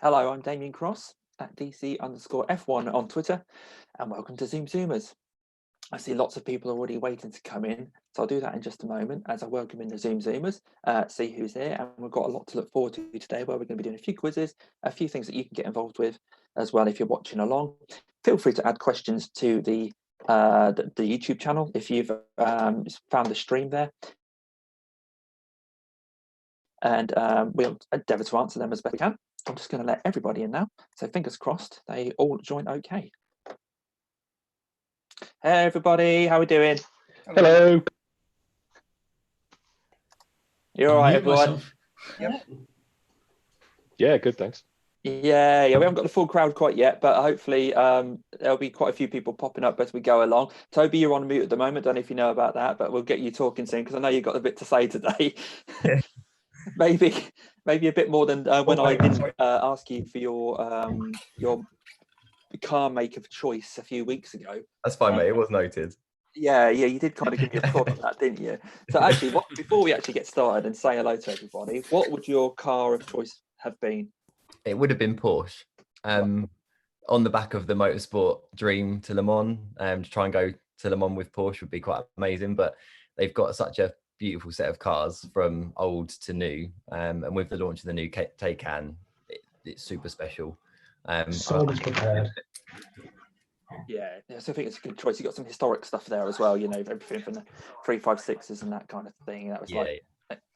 Hello, I'm Damien Cross at DC_F1 on Twitter, and welcome to ZoomZoomers. I see lots of people already waiting to come in, so I'll do that in just a moment as I welcome in the ZoomZoomers, see who's here, and we've got a lot to look forward to today where we're going to be doing a few quizzes, a few things that you can get involved with as well if you're watching along. Feel free to add questions to the YouTube channel if you've found the stream there. And we'll endeavour to answer them as best we can. I'm just going to let everybody in now. So fingers crossed they all join okay. Hey everybody, how are we doing? Hello. You all right, everyone? Yep. Yeah, good, thanks. Yeah, we haven't got the full crowd quite yet, but hopefully there'll be quite a few people popping up as we go along. Toby, you're on mute at the moment. Don't know if you know about that, but we'll get you talking soon because I know you've got a bit to say today. maybe a bit more than when I didn't ask you for your car make of choice a few weeks ago. That's fine, mate. It was noted. Yeah, you did kind of give me a prod on that, didn't you? So actually, before we actually get started and say hello to everybody, what would your car of choice have been? It would have been Porsche. On the back of the motorsport dream to Le Mans, to try and go to Le Mans with Porsche would be quite amazing, but they've got such a beautiful set of cars from old to new, and with the launch of the new Taycan, it's super special. So much prepared. Yeah, so I think it's a good choice. You got some historic stuff there as well, you know, everything from the 356s and that kind of thing. That was a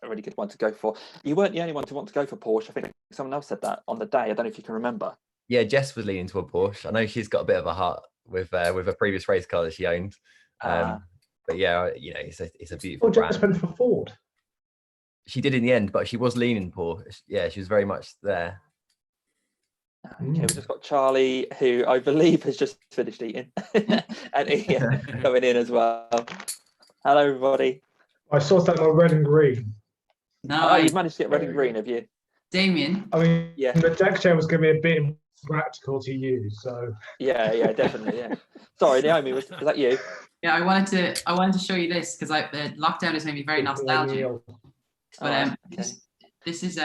really good one to go for. You weren't the only one to want to go for Porsche. I think someone else said that on the day. I don't know if you can remember. Yeah, Jess was leaning to a Porsche. I know she's got a bit of a heart with a previous race car that she owned. But yeah, you know, it's a beautiful brand. Jess went for Ford. She did in the end, but she was leaning Porsche. Yeah, she was very much there. Okay, we've just got Charlie, who I believe has just finished eating, and Ian coming in as well. Hello, everybody. I saw that on red and green. No, oh, you've managed to get red and green, have you? Damien. I mean, yeah, the deck chair was going to be a bit impractical to use, so. Yeah, definitely, yeah. Sorry, Naomi, was that you? Yeah, I wanted to show you this because the lockdown has made me very nostalgic. But this is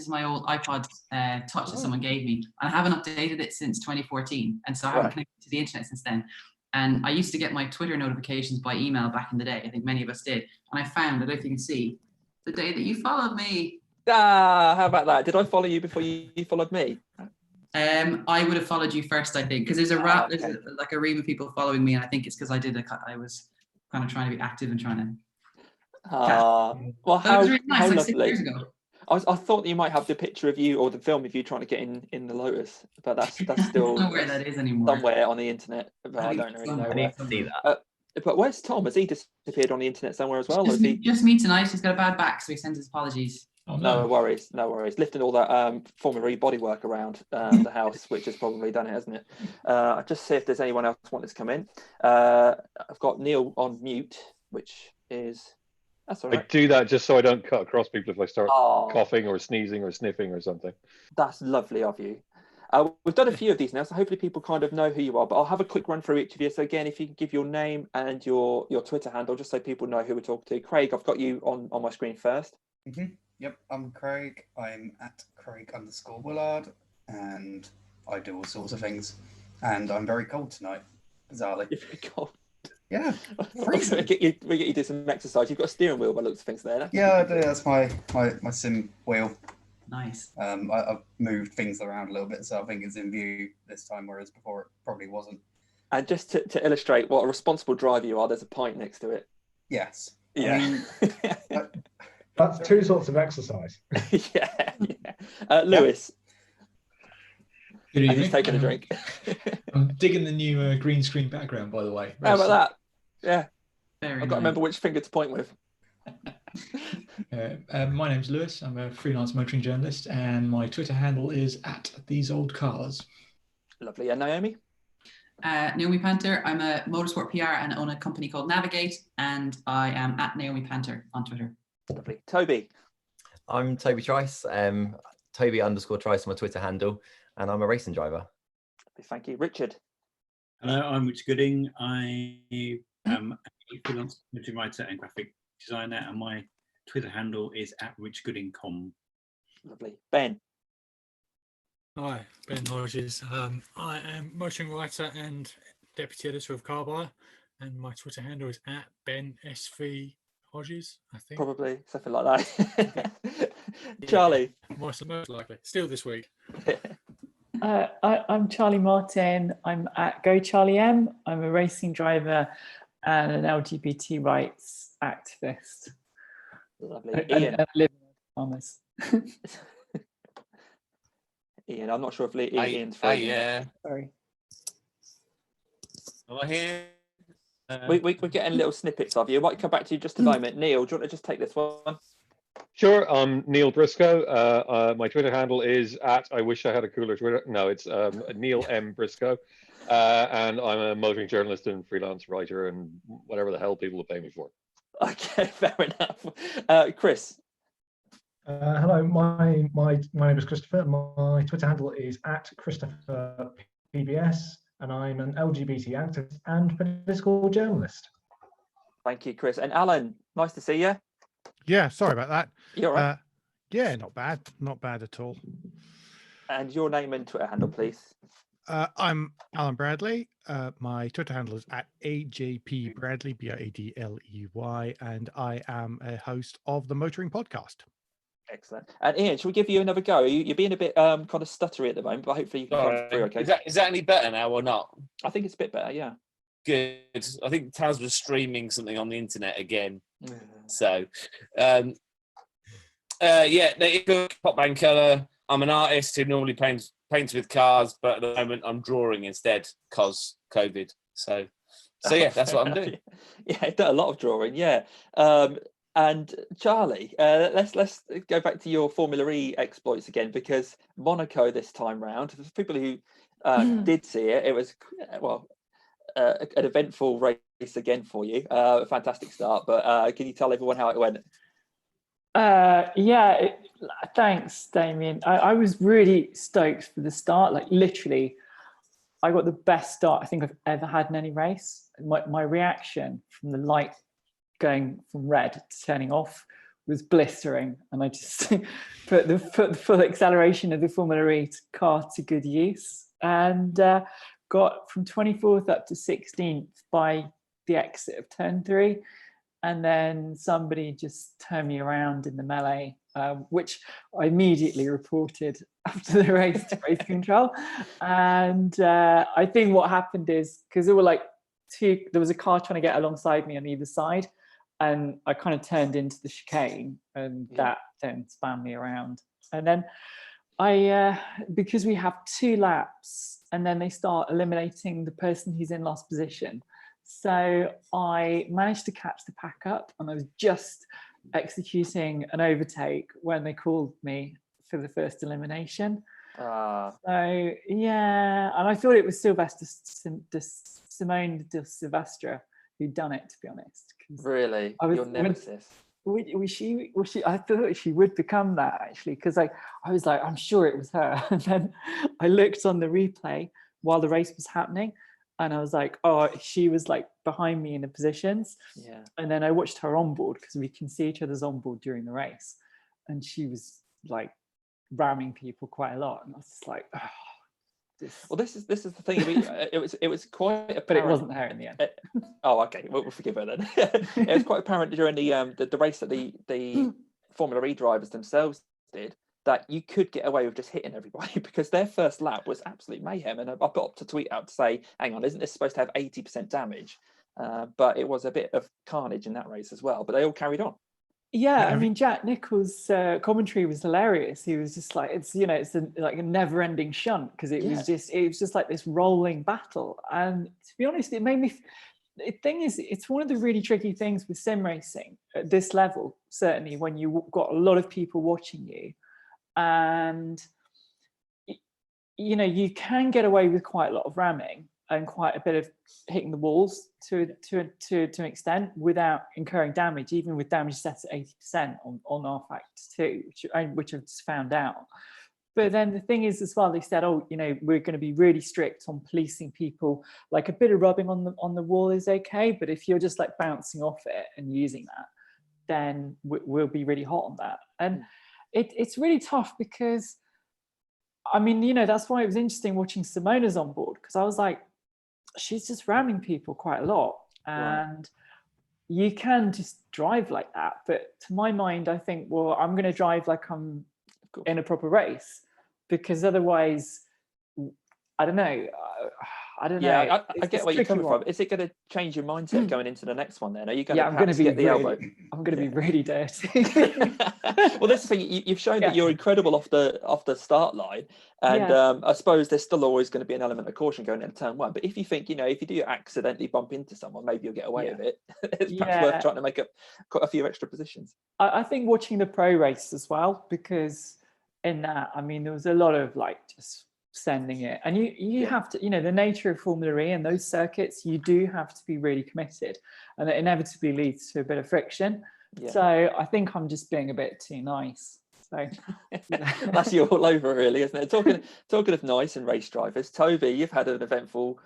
my old iPod Touch that someone gave me, and I haven't updated it since 2014, and so I haven't connected to the internet since then. And I used to get my Twitter notifications by email back in the day. I think many of us did. And I found, I don't know if you can see, the day that you followed me. Ah, how about that? Did I follow you before you followed me? I would have followed you first, I think, because there's like a ream of people following me, and I think it's because I was kind of trying to be active and trying to. Well, how, it was really nice, how like lovely. 6 years ago. I thought you might have the picture of you or the film of you trying to get in the Lotus, but that's still I don't know where that is anymore. Somewhere on the internet, but I don't really know I need to see that. But where's Tom? Has he disappeared on the internet somewhere as well? Just me tonight. He's got a bad back, so he sends his apologies. Oh, no worries. Lifting all that Formula E bodywork around the house, which has probably done it, hasn't it? I'll just see if there's anyone else wanting to come in. I've got Neil on mute, which is... That's all right. I do that just so I don't cut across people if I start coughing or sneezing or sniffing or something. That's lovely of you. We've done a few of these now, so hopefully people kind of know who you are, but I'll have a quick run through each of you. So again, if you can give your name and your Twitter handle, just so people know who we're talking to. Craig, I've got you on my screen first. Yep, I'm Craig. I'm at Craig_Woollard, and I do all sorts of things. And I'm very cold tonight, bizarrely. You're very cold. Yeah, we get you to do some exercise. You've got a steering wheel by the looks of things there. Yeah, I do. That's my sim wheel. Nice. I've moved things around a little bit, so I think it's in view this time, whereas before it probably wasn't. And just to illustrate what a responsible driver you are, there's a pint next to it. Yes. Yeah. That's two sorts of exercise. yeah. Lewis. Good evening. He's taking a drink. I'm digging the new green screen background, by the way. How about that? Yeah. Very I've got to remember which finger to point with. My name's Lewis. I'm a freelance motoring journalist, and my Twitter handle is @TheseOldCars. Lovely. And Naomi? Naomi Panter. I'm a motorsport PR and own a company called Navigate, and I am at Naomi Panter on Twitter. Lovely. Toby? I'm Toby Trice. Toby_Trice on my Twitter handle, and I'm a racing driver. Thank you. Richard? Hello, I'm Richard Gooding. I am a freelance motoring writer and graphic designer, and my Twitter handle is @richgoodingcom. Lovely. Ben? Hi, Ben Hodges. I am motoring writer and deputy editor of Car Buyer, and my Twitter handle is at BenSV Hodges, I think. Probably something like that. Charlie. Most likely. Still this week. I'm Charlie Martin. I'm at Go Charlie M. I'm a racing driver and an LGBT rights activist. Lovely. Ian. And live in farmers. Ian, I'm not sure if Ian's free. Yeah. Sorry. Am I here? We're getting little snippets of you. I might come back to you just a moment. Neil, do you want to just take this one? Sure. I'm Neil Briscoe. My Twitter handle is at I wish I had a cooler Twitter. No, it's Neil M Briscoe. And I'm a motoring journalist and freelance writer and whatever the hell people will pay me for. Okay, fair enough. Chris. Hello, my name is Christopher. My Twitter handle is at Christopher PBS, and I'm an LGBT activist and political journalist. Thank you, Chris. And Alan, nice to see you. Yeah, sorry about that. You're right. Yeah, not bad at all. And your name and Twitter handle, please. I'm Alan Bradley. My Twitter handle is at AJP Bradley, Bradley, and I am a host of the Motoring Podcast. Excellent. And Ian, shall we give you another go? You're being a bit kind of stuttery at the moment, but hopefully you can come through okay. Is that any better now or not? I think it's a bit better, yeah. Good. I think Taz was streaming something on the internet again. So, yeah, Pop Band Colour. I'm an artist who normally paints with cars, but at the moment I'm drawing instead because COVID. So yeah, that's what I'm doing. Yeah, I've done a lot of drawing, yeah. And Charlie, let's go back to your Formula E exploits again, because Monaco this time round, for people who did see it, it was, an eventful race again for you. A fantastic start, but can you tell everyone how it went? Thanks, Damien. I was really stoked for the start. Like literally, I got the best start I think I've ever had in any race. My reaction from the light going from red to turning off was blistering, and I just put the full acceleration of the Formula E car to good use, and got from 24th up to 16th by the exit of turn 3, and then somebody just turned me around in the melee, which I immediately reported after the race to race control. And I think what happened is, because there was a car trying to get alongside me on either side, and I kind of turned into the chicane, and that then spun me around. And then because we have 2 laps, and then they start eliminating the person who's in last position. So I managed to catch the pack up, and I was just executing an overtake when they called me for the first elimination. So yeah, and I thought it was Simone de Silvestre who'd done it, to be honest. Really? Your nemesis? I thought she would become that, actually, because I was like, I'm sure it was her. And then I looked on the replay while the race was happening, and I was like, oh, she was like behind me in the positions. Yeah. And then I watched her onboard, because we can see each other's onboard during the race, and she was like ramming people quite a lot, and I was just like, oh. Well, this is the thing. I mean, it was quite apparent. But it wasn't her in the end. Oh, okay. We'll forgive her then. It was quite apparent during the race that the Formula E drivers themselves did, that you could get away with just hitting everybody, because their first lap was absolute mayhem. And I put up to tweet out to say, hang on, isn't this supposed to have 80% damage? But it was a bit of carnage in that race as well. But they all carried on. Yeah, I mean, Jack Nicholls' commentary was hilarious. He was just like, it's like a never-ending shunt, because it was just like this rolling battle. And to be honest, it made me. The thing is, it's one of the really tricky things with sim racing at this level. Certainly, when you've got a lot of people watching you, and you can get away with quite a lot of ramming and quite a bit of hitting the walls to an extent without incurring damage, even with damage set at 80% on R-Factor 2, which I've just found out. But then the thing is as well, they said, we're going to be really strict on policing people. Like a bit of rubbing on the wall is okay, but if you're just like bouncing off it and using that, then we'll be really hot on that. And it's really tough, because I mean, you know, that's why it was interesting watching Simona's on board, because I was like, she's just ramming people quite a lot. And you can just drive like that. But to my mind, I think, well, I'm going to drive like I'm in a proper race, because otherwise, I don't know. I don't know. Yeah, I get where you're coming from. Is it going to change your mindset going into the next one then? Are you going Yeah, to I'm going to be get the elbow? I'm going to be really dirty. Well, that's the thing. You've shown that you're incredible off the start line, and I suppose there's still always going to be an element of caution going into turn one. But if you think, you know, if you do accidentally bump into someone, maybe you'll get away with it. It's perhaps worth trying to make up quite a few extra positions. I think watching the pro race as well, because in that, I mean, there was a lot of like just sending it, and you have to, you know, the nature of Formula E and those circuits, you do have to be really committed, and it inevitably leads to a bit of friction. So I think I'm just being a bit too nice. So that's you all over, really, isn't it? Talking of nice and race drivers, Toby, you've had an eventful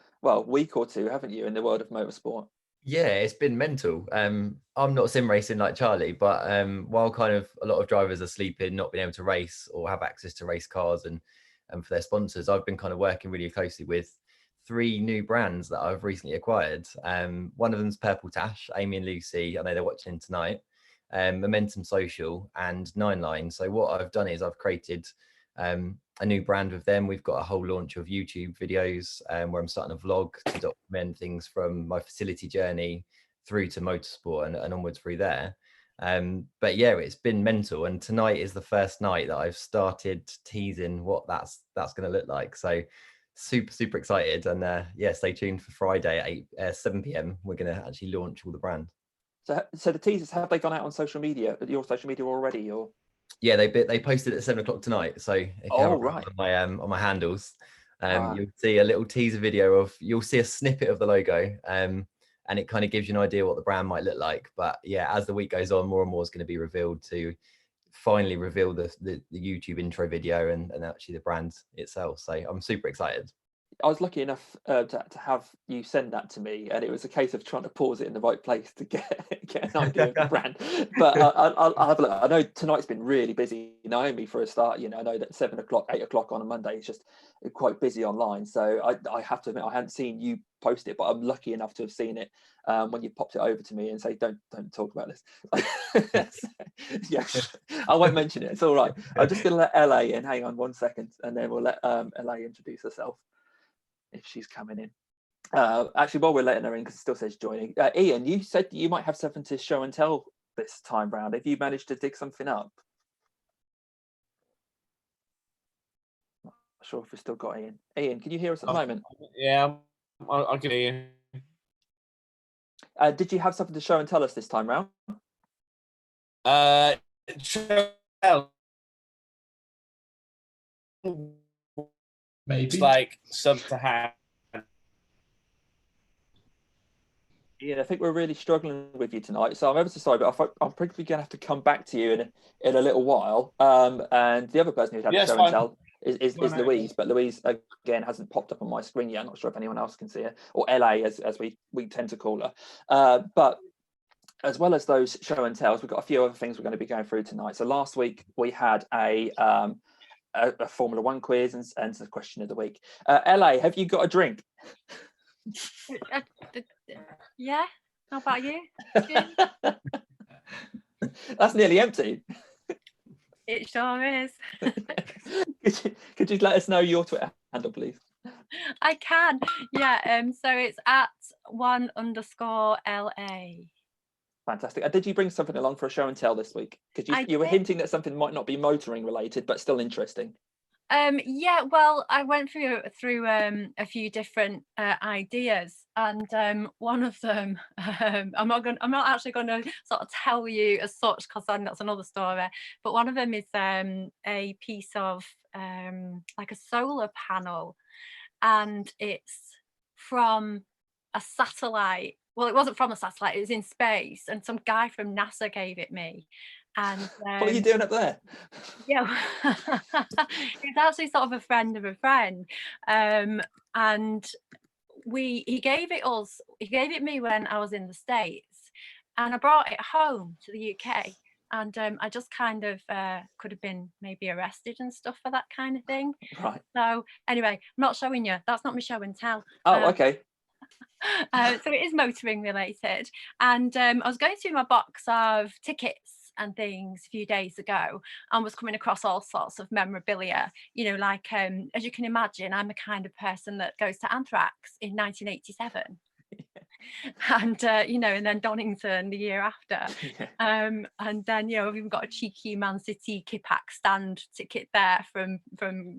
week or two, haven't you, in the world of motorsport? Yeah, it's been mental. I'm not sim racing like Charlie, but while kind of a lot of drivers are sleeping, not being able to race or have access to race cars and for their sponsors, I've been kind of working really closely with 3 new brands that I've recently acquired. One of them's Purple Tash, Amy and Lucy. I know they're watching tonight. Momentum Social and 9 Line. So what I've done is I've created a new brand with them. We've got a whole launch of YouTube videos where I'm starting a vlog to document things from my facility journey through to motorsport and onwards through there. But yeah, it's been mental, and tonight is the first night that I've started teasing what that's going to look like. So super excited, and yeah, stay tuned for Friday at 7 p.m. We're going to actually launch all the brand. So the teasers, have they gone out on social media, your social media already, or? Yeah, they posted at 7 o'clock tonight. So if you have on my handles, you'll see a little teaser video you'll see a snippet of the logo. And it kind of gives you an idea what the brand might look like. But yeah, as the week goes on, more and more is going to be revealed to finally reveal the YouTube intro video and actually the brand itself. So I'm super excited. I was lucky enough to have you send that to me, and it was a case of trying to pause it in the right place to get an idea of the brand. But I'll have a look. I know tonight's been really busy, Naomi, for a start. You know, I know that 7 o'clock, 8 o'clock on a Monday is just quite busy online. So I have to admit, I hadn't seen you post it, but I'm lucky enough to have seen it when you popped it over to me and say, don't talk about this. Yeah, I won't mention it. It's all right. I'm just going to let LA in. Hang on 1 second, and then we'll let LA introduce herself if she's coming in. Actually, while we're letting her in, because it still says joining, Ian, you said you might have something to show and tell this time round. Have you managed to dig something up? Not sure if we've still got Ian. Ian, can you hear us at the moment? Yeah, I can hear you. Did you have something to show and tell us this time round? Maybe. It's like sub to have. Yeah, I think we're really struggling with you tonight, so I'm ever so sorry, but I'm probably going to have to come back to you in a little while. And the other person who's had to show and tell is Louise, but Louise again hasn't popped up on my screen yet. I'm not sure if anyone else can see her, or LA as we tend to call her. But as well as those show and tells, we've got a few other things we're going to be going through tonight. So last week we had a Formula One quiz and the question of the week. LA, have you got a drink? Yeah, how about you? That's nearly empty. It sure is. Could you let us know your Twitter handle, please? I can, yeah. So it's at @1_LA. Fantastic. Did you bring something along for a show and tell this week? Because you were hinting that something might not be motoring related, but still interesting. Yeah, well, I went through a few different ideas, and one of them, I'm not actually going to sort of tell you as such, because then that's another story. But one of them is a piece of like a solar panel, and it's from a satellite. Well, it wasn't from a satellite; it was in space, and some guy from NASA gave it me. And what are you doing up there? Yeah, he's actually sort of a friend of a friend, and he gave it me when I was in the States, and I brought it home to the UK, and I just kind of could have been maybe arrested and stuff for that kind of thing. Right. So anyway, I'm not showing you. That's not my show and tell. Oh, okay. So it is motoring related, and I was going through my box of tickets and things a few days ago and was coming across all sorts of memorabilia, you know, like as you can imagine, I'm the kind of person that goes to Anthrax in 1987 and you know, and then Donington the year after. And then, you know, I've even got a cheeky Man City Kipak stand ticket there from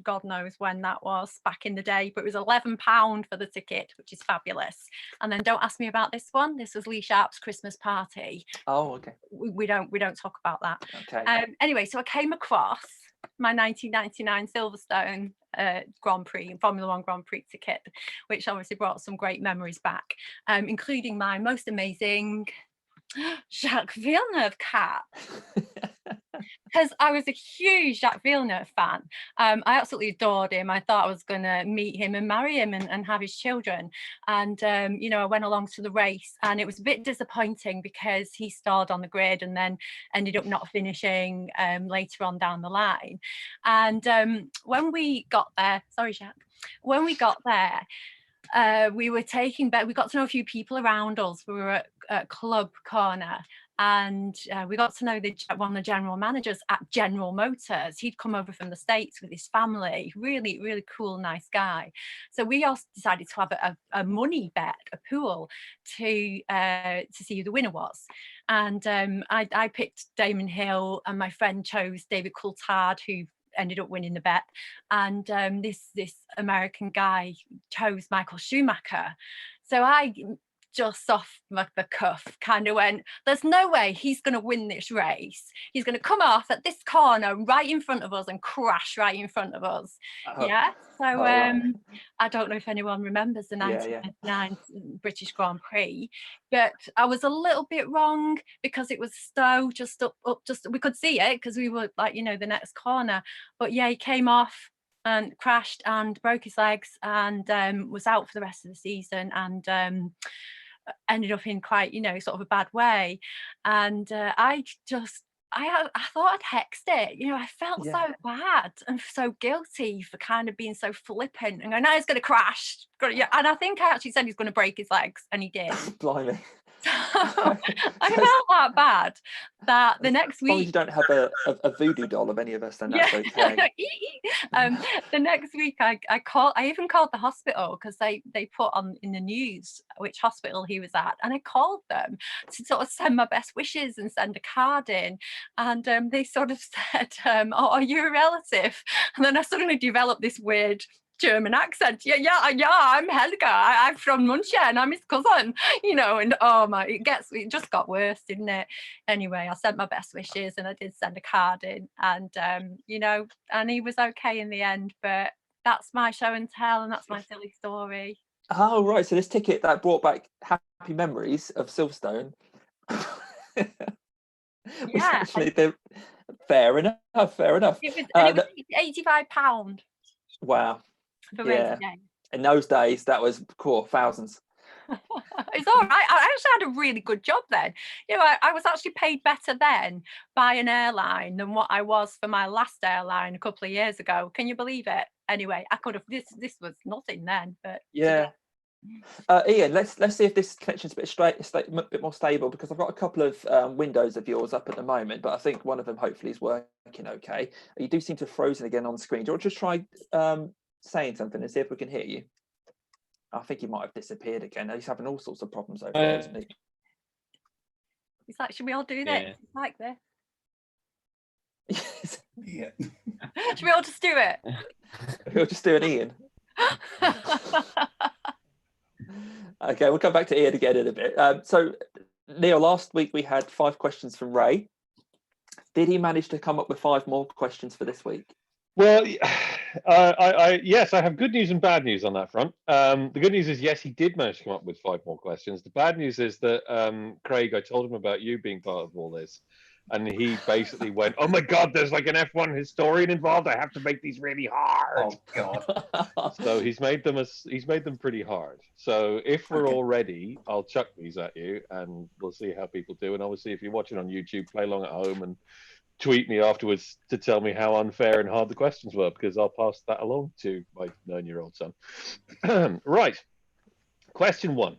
God knows when that was back in the day, but it was £11 for the ticket, which is fabulous. And then don't ask me about this one. This was Lee Sharp's Christmas party. Oh, okay. We don't talk about that. Okay. Anyway, so I came across my 1999 Silverstone Grand Prix, Formula One Grand Prix ticket, which obviously brought some great memories back, including my most amazing Jacques Villeneuve cap. Because I was a huge Jacques Villeneuve fan. I absolutely adored him. I thought I was going to meet him and marry him and have his children. And, you know, I went along to the race and it was a bit disappointing because he stalled on the grid and then ended up not finishing later on down the line. And when we got there, sorry, Jacques, when we got there, we were taking back, we got to know a few people around us. We were at Club Corner. And we got to know one of the general managers at General Motors. He'd come over from the States with his family. Really, really cool, nice guy. So we all decided to have a money bet, a pool, to see who the winner was. And I picked Damon Hill, and my friend chose David Coulthard, who ended up winning the bet. And this American guy chose Michael Schumacher. So I just off the cuff kind of went, there's no way he's going to win this race. He's going to come off at this corner right in front of us and crash right in front of us. Yeah. So I don't know if anyone remembers the 1999 British Grand Prix, but I was a little bit wrong because it was Stowe just up just we could see it because we were like, you know, the next corner. But yeah, he came off and crashed and broke his legs and was out for the rest of the season and ended up in quite, you know, sort of a bad way. And I thought I'd hexed it. You know, I felt so bad and so guilty for kind of being so flippant and going, no, he's going to crash. And I think I actually said he's going to break his legs, and he did. Blimey. So I felt that bad that the next week. As long as you don't have a voodoo doll of any of us, then that's okay. The next week, I even called the hospital because they put on in the news which hospital he was at, and I called them to sort of send my best wishes and send a card in, and they sort of said, "Oh, are you a relative?" And then I suddenly developed this weird German accent. Yeah, I'm Helga. I'm from Munchen. I'm his cousin, you know, and oh my, it just got worse, didn't it? Anyway, I sent my best wishes and I did send a card in, and you know, and he was okay in the end. But that's my show and tell, and that's my silly story. Oh, right. So this ticket that brought back happy memories of Silverstone. Yeah, actually, fair enough. It was £85. Wow. For race day. In those days, that was cool, thousands. It's all right. I actually had a really good job then. You know, I was actually paid better then by an airline than what I was for my last airline a couple of years ago. Can you believe it? Anyway, I could have. This was nothing then, but yeah. Ian, let's see if this connection's a bit more stable, because I've got a couple of windows of yours up at the moment, but I think one of them hopefully is working okay. You do seem to have frozen again on screen. Do you want to just try saying something and see if we can hear you? I think you might have disappeared again. He's having all sorts of problems over there, isn't he? It's like, should we all do this? It's like this. Yeah. Should we all just do it? We'll just do an Ian. Okay, we'll come back to Ian again in a bit. So, Neil, last week we had 5 questions from Ray. Did he manage to come up with 5 more questions for this week? Well, yes, I have good news and bad news on that front. The good news is, yes, he did manage to come up with 5 more questions. The bad news is that, Craig, I told him about you being part of all this, And he basically went, "Oh my God, there's like an F1 historian involved. I have to make these really hard." Oh God! So he's made them pretty hard. So if we're all ready, I'll chuck these at you, and we'll see how people do. And obviously, if you're watching on YouTube, play along at home and tweet me afterwards to tell me how unfair and hard the questions were, because I'll pass that along to my 9-year-old son. Right. Question 1.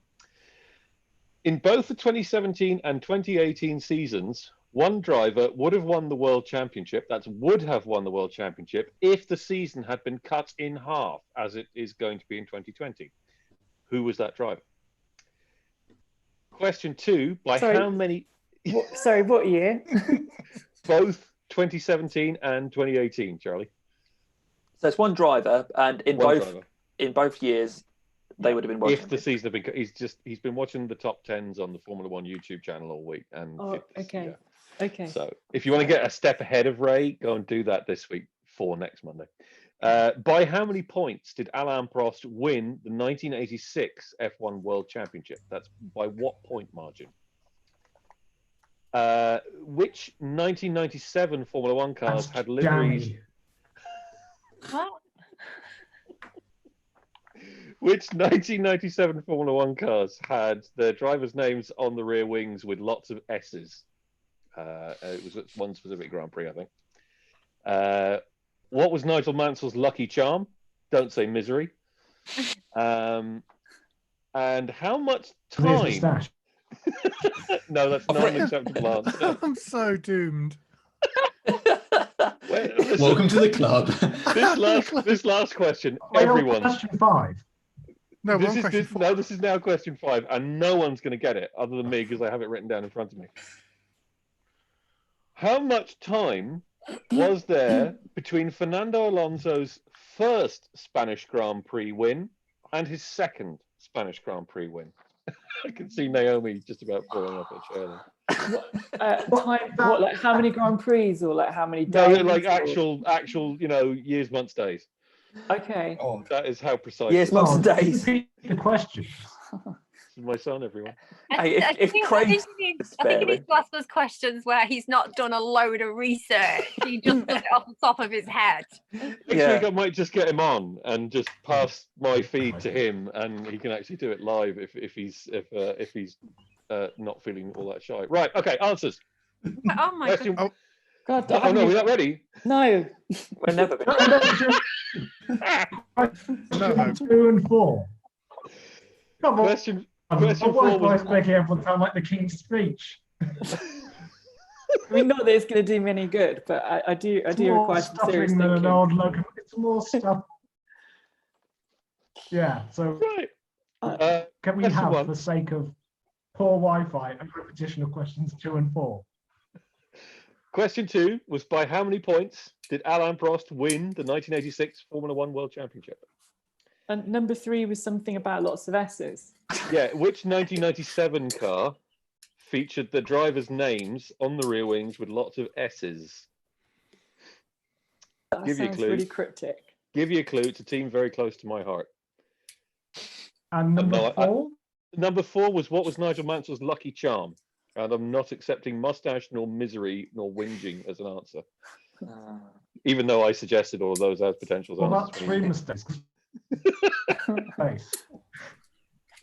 In both the 2017 and 2018 seasons, one driver would have won the World Championship, would have won the World Championship, if the season had been cut in half, as it is going to be in 2020. Who was that driver? Question 2, how many... What year? Both 2017 and 2018, Charlie. So it's one driver, and in both years, they would have been watching. If the season had been, he's been watching the top 10s on the Formula One YouTube channel all week, and okay. So if you want to get a step ahead of Ray, go and do that this week for next Monday. By how many points did Alain Prost win the 1986 F1 World Championship? That's by what point margin? Which 1997 Formula One cars had liveries? What? Which 1997 Formula One cars had their drivers' names on the rear wings with lots of S's? It was at one specific Grand Prix, I think. What was Nigel Mansell's lucky charm? Don't say misery. And how much time? No, that's not an acceptable answer. I'm so doomed. Welcome to the club. This last question, everyone. Question 5. No, this is now question 5, and no one's going to get it other than me because I have it written down in front of me. How much time was there between Fernando Alonso's first Spanish Grand Prix win and his second Spanish Grand Prix win? I can see Naomi just about falling off her chair. What, like how many Grand Prix, or like how many No, days? like actual, years, months, days. Okay. Oh, that is how precise. Years, months, and days. Repeat the question. This is my son, everyone. Hey, I think Craig's he needs to ask those questions where he's not done a load of research. He just does it off the top of his head. Next week I might just get him on and just pass my feed to him, and he can actually do it live if he's not feeling all that shy. Right. Okay. Answers. Oh my God. God, oh no, we're not ready. No. We're never been. No. 2 and 4. Come on. Question 4 was making everyone sound like the King's Speech. I mean, not that it's going to do me any good, but I do require some serious than thinking. an old locomotive. It's more stuff. Yeah. So can we have, for the sake of poor Wi-Fi, a repetition of questions 2 and 4? Question 2 was, by how many points did Alain Prost win the 1986 Formula One World Championship? And number 3 was something about lots of S's. Yeah, which 1997 car featured the drivers' names on the rear wings with lots of S's? That Give you a sounds clue. really cryptic. Give you a clue. It's a team very close to my heart. And number 4? Number 4 was, what was Nigel Mansell's lucky charm? And I'm not accepting mustache, nor misery, nor whinging as an answer. Even though I suggested all of those as potential Well, answers. that's 3 mistakes.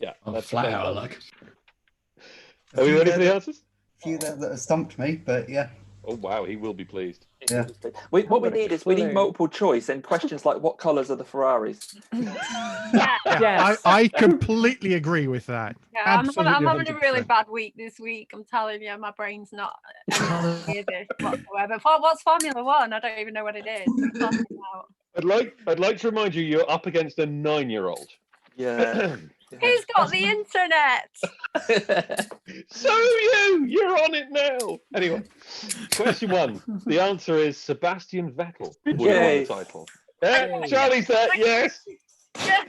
Yeah, that's flat out. I like. Are we ready for the answers? A few that have stumped me, but yeah. Oh wow, he will be pleased. Yeah. What we need is multiple choice and questions like, what colours are the Ferraris? Yeah, I completely agree with that. Yeah, I'm having a really 100%. bad week this week. I'm telling you, my brain's not near this whatsoever. What's Formula One? I don't even know what it is. I'd like to remind you, you're up against a 9-year-old. Yeah. Who's got the internet? So you're on it now. Anyway, question 1. The answer is Sebastian Vettel would have won the title. Yeah, Charlie's there. Yes. Yeah.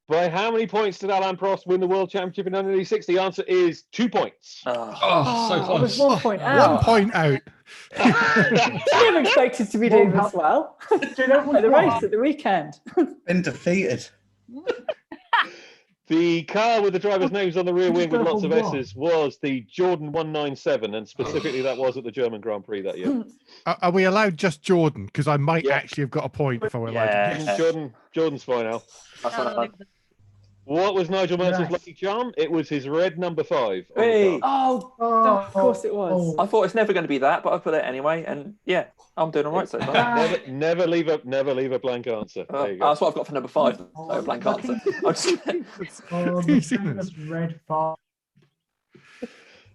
By how many points did Alain Prost win the World Championship in 1986? The answer is 2 points. So I was close. 1 point out. 1 point out. I never expected to be doing this well. Like the race at the weekend. Been defeated. The car with the drivers' names on the rear wing with go lots for of what? S's was the Jordan 197, and specifically that was at the German Grand Prix that year. Are we allowed just Jordan? Because I might Yeah. actually have got a point if I were allowed Yeah. to. Jordan's fine, Al. That's not bad. What was Nigel Mansell's Yes. lucky charm? It was his red number 5. on the Hey. car. Oh, of course it was. I thought it's never going to be that, but I put it anyway, and yeah, I'm doing all right so far. Never leave a blank answer. There you go. That's what I've got for number 5. No blank answer. I'm just... the famous red bar.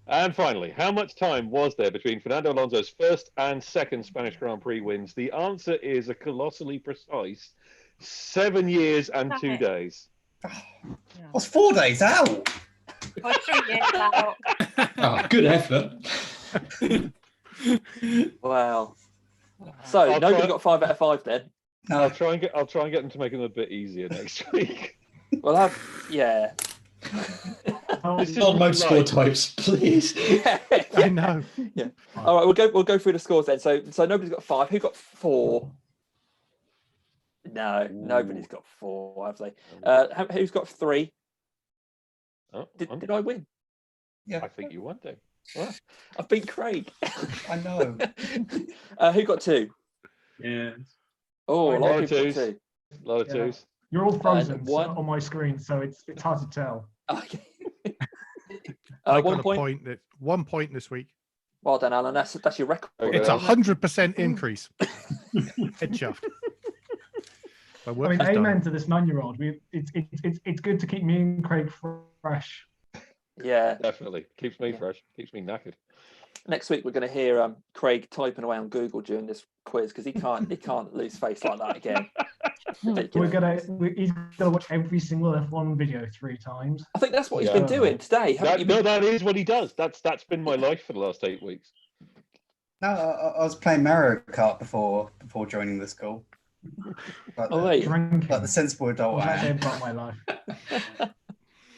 And finally, how much time was there between Fernando Alonso's first and second Spanish Grand Prix wins? The answer is a colossally precise 7 years and 2 days. What's 4 days out? Or 3 years out. Oh, good effort. Wow. So I'll nobody try- got 5 out of 5 then. No. I'll try and get them to make them a bit easier next week. Well, yeah. This is Non-motorsport types, please. I know. Yeah. All right, we'll go through the scores then. So nobody's got 5. Who got 4? No, nobody's got 4, have they? Who's got 3? Oh, Did I win? Yeah. I think you won, Dave. Well, I've beat Craig. I know. Who got 2? Yeah. Oh, a lot of of people got twos. 2. A lot of Yeah. twos. You're all frozen one. on my screen, so it's hard to tell. Okay. I 1 got point. a point. 1 point this week. Well done, Alan. That's your record. It's isn't it? 100% increase. Head shaft. My I work mean, is done. amen to this 9-year-old. It's good to keep me and Craig fresh. Yeah. Definitely. Keeps me fresh. Keeps me knackered. Next week we're going to hear Craig typing away on Google during this quiz because he can't lose face like that again. He's gonna watch every single F1 video 3 times. I think that's what he's been doing today. That is what he does. That's been my life for the last 8 weeks. No, I was playing Mario Kart before joining the school. But the sensible adult I am. About my life.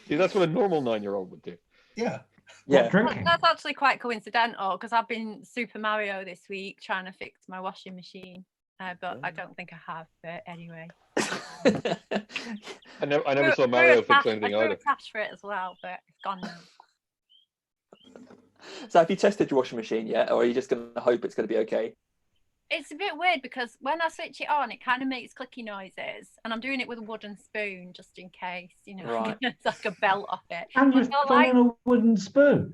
See, that's what a normal 9-year-old would do. Yeah. Yeah. That's actually quite coincidental because I've been Super Mario this week trying to fix my washing machine, but I don't think I have. But anyway, I never saw Mario fix anything I drew either. a cash for it as well, but it's gone now. So have you tested your washing machine yet, or are you just going to hope it's going to be okay? It's a bit weird because when I switch it on, it kind of makes clicky noises, and I'm doing it with a wooden spoon just in case, Right. it's like a belt off it. And But you're not throwing a wooden spoon.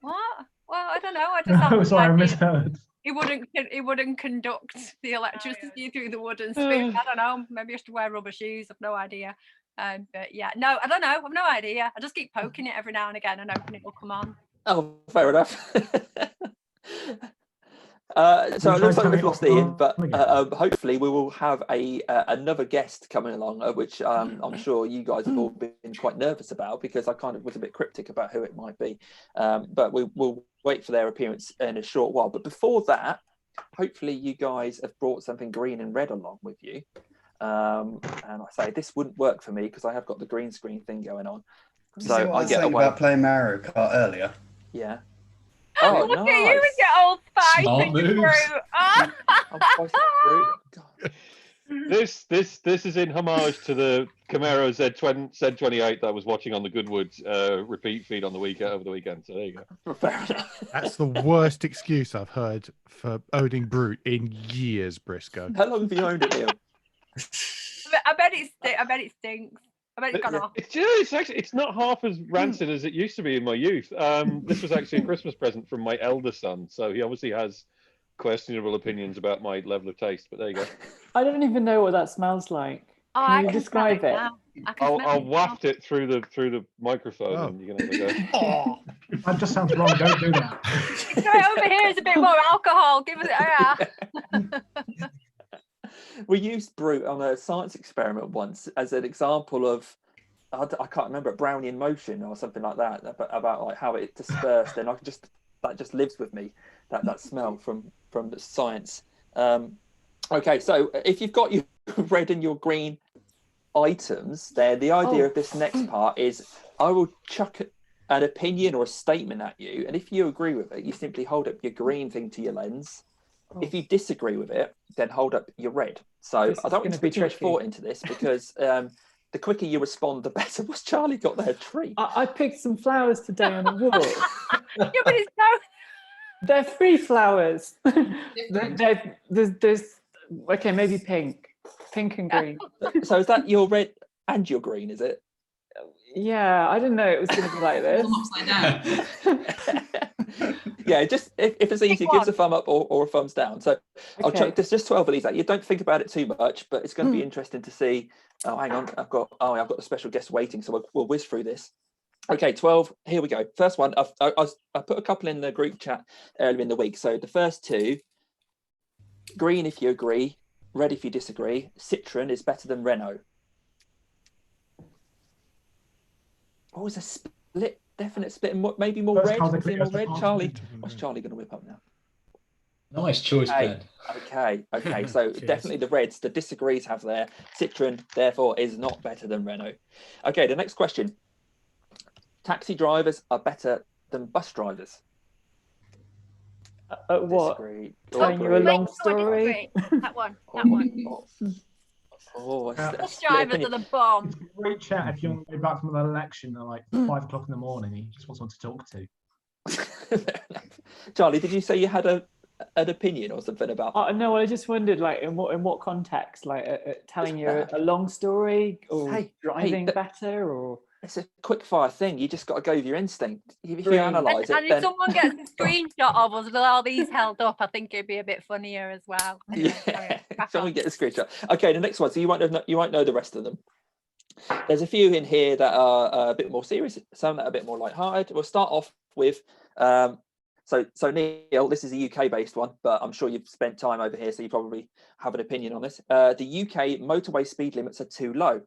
What? Well, I don't know. I just Oh, have sorry, I like misheard. it wouldn't conduct the electricity through the wooden spoon. I don't know. Maybe I should wear rubber shoes. I've no idea. But yeah, no, I don't know. I've no idea. I just keep poking it every now and again, and hoping it will come on. Oh, fair enough. So it looks like we've lost Ian, but hopefully we will have another guest coming along, which I'm sure you guys have all been quite nervous about because I kind of was a bit cryptic about who it might be. But we'll wait for their appearance in a short while. But before that, hopefully you guys have brought something green and red along with you. And I say this wouldn't work for me because I have got the green screen thing going on. So I was saying away. about playing Mario Kart earlier. Yeah. Oh, look at you with your old spicy Smart moves. This is in homage to the Camaro Z28 that I was watching on the Goodwood repeat feed on over the weekend. So there you go. That's the worst excuse I've heard for owning Brute in years, Briscoe. How long have you owned it, Neil? I bet it stinks. I bet it's gone off. It's not half as rancid as it used to be in my youth. This was actually a Christmas present from my elder son, so he obviously has questionable opinions about my level of taste. But there you go. I don't even know what that smells like. Oh, Can you describe it? I'll waft it through the microphone, and you can have a go. That just sounds wrong. Don't do that. Right over here is a bit more alcohol. Give us We used Brute on a science experiment once as an example of, I can't remember, Brownian motion or something like that, about like how it dispersed, and that just lives with me, that smell from the science. Okay, so if you've got your red and your green items there, the idea of this next part is I will chuck an opinion or a statement at you, and if you agree with it, you simply hold up your green thing to your lens. If you disagree with it, then hold up your red. So I don't want to put too much thought into this because the quicker you respond, the better. What's Charlie got there? A tree. I picked some flowers today on a walk. Yeah, but it's no. They're free flowers. There's okay, maybe pink and green. So is that your red and your green? Is it? Yeah, I didn't know it was going to be like this. Upside down. Yeah, just if it's easy, give us a thumb up or a thumbs down. So I'll Okay. check. There's just 12 of these. You don't think about it too much, but it's going to be interesting to see. Oh, hang on, I've got the special guest waiting, so we'll whiz through this. Okay, 12. Here we go. First one. I put a couple in the group chat earlier in the week. So the first two: green if you agree, red if you disagree. Citroen is better than Renault. Oh, it's a split, definite split, and maybe more First red. car they See click more as the red. car. Charlie, what's Charlie going to whip up now? Nice choice, Ben. Okay. So definitely the reds, the disagrees have there. Citroen, therefore, is not better than Renault. Okay, the next question. Taxi drivers are better than bus drivers. What? Disagree. Telling you a long story. That one. That one. Bus drivers are the bomb. It's a great chat if you want to go back from an election at like 5 o'clock in the morning. You just want someone to talk to. Charlie, did you say you had an opinion or something about? No, I just wondered, like, in what context, like, telling you a long story or driving better, or it's a quick fire thing. You just got to go with your instinct. If you Green. analyse it, And if someone gets a screenshot of us with all these held up, I think it'd be a bit funnier as well. Anyway, yeah, someone get a screenshot. Okay, the next one. So you won't know the rest of them. There's a few in here that are a bit more serious, some that are a bit more light-hearted. We'll start off with. So Neil, this is a UK-based one, but I'm sure you've spent time over here, so you probably have an opinion on this. The UK motorway speed limits are too low.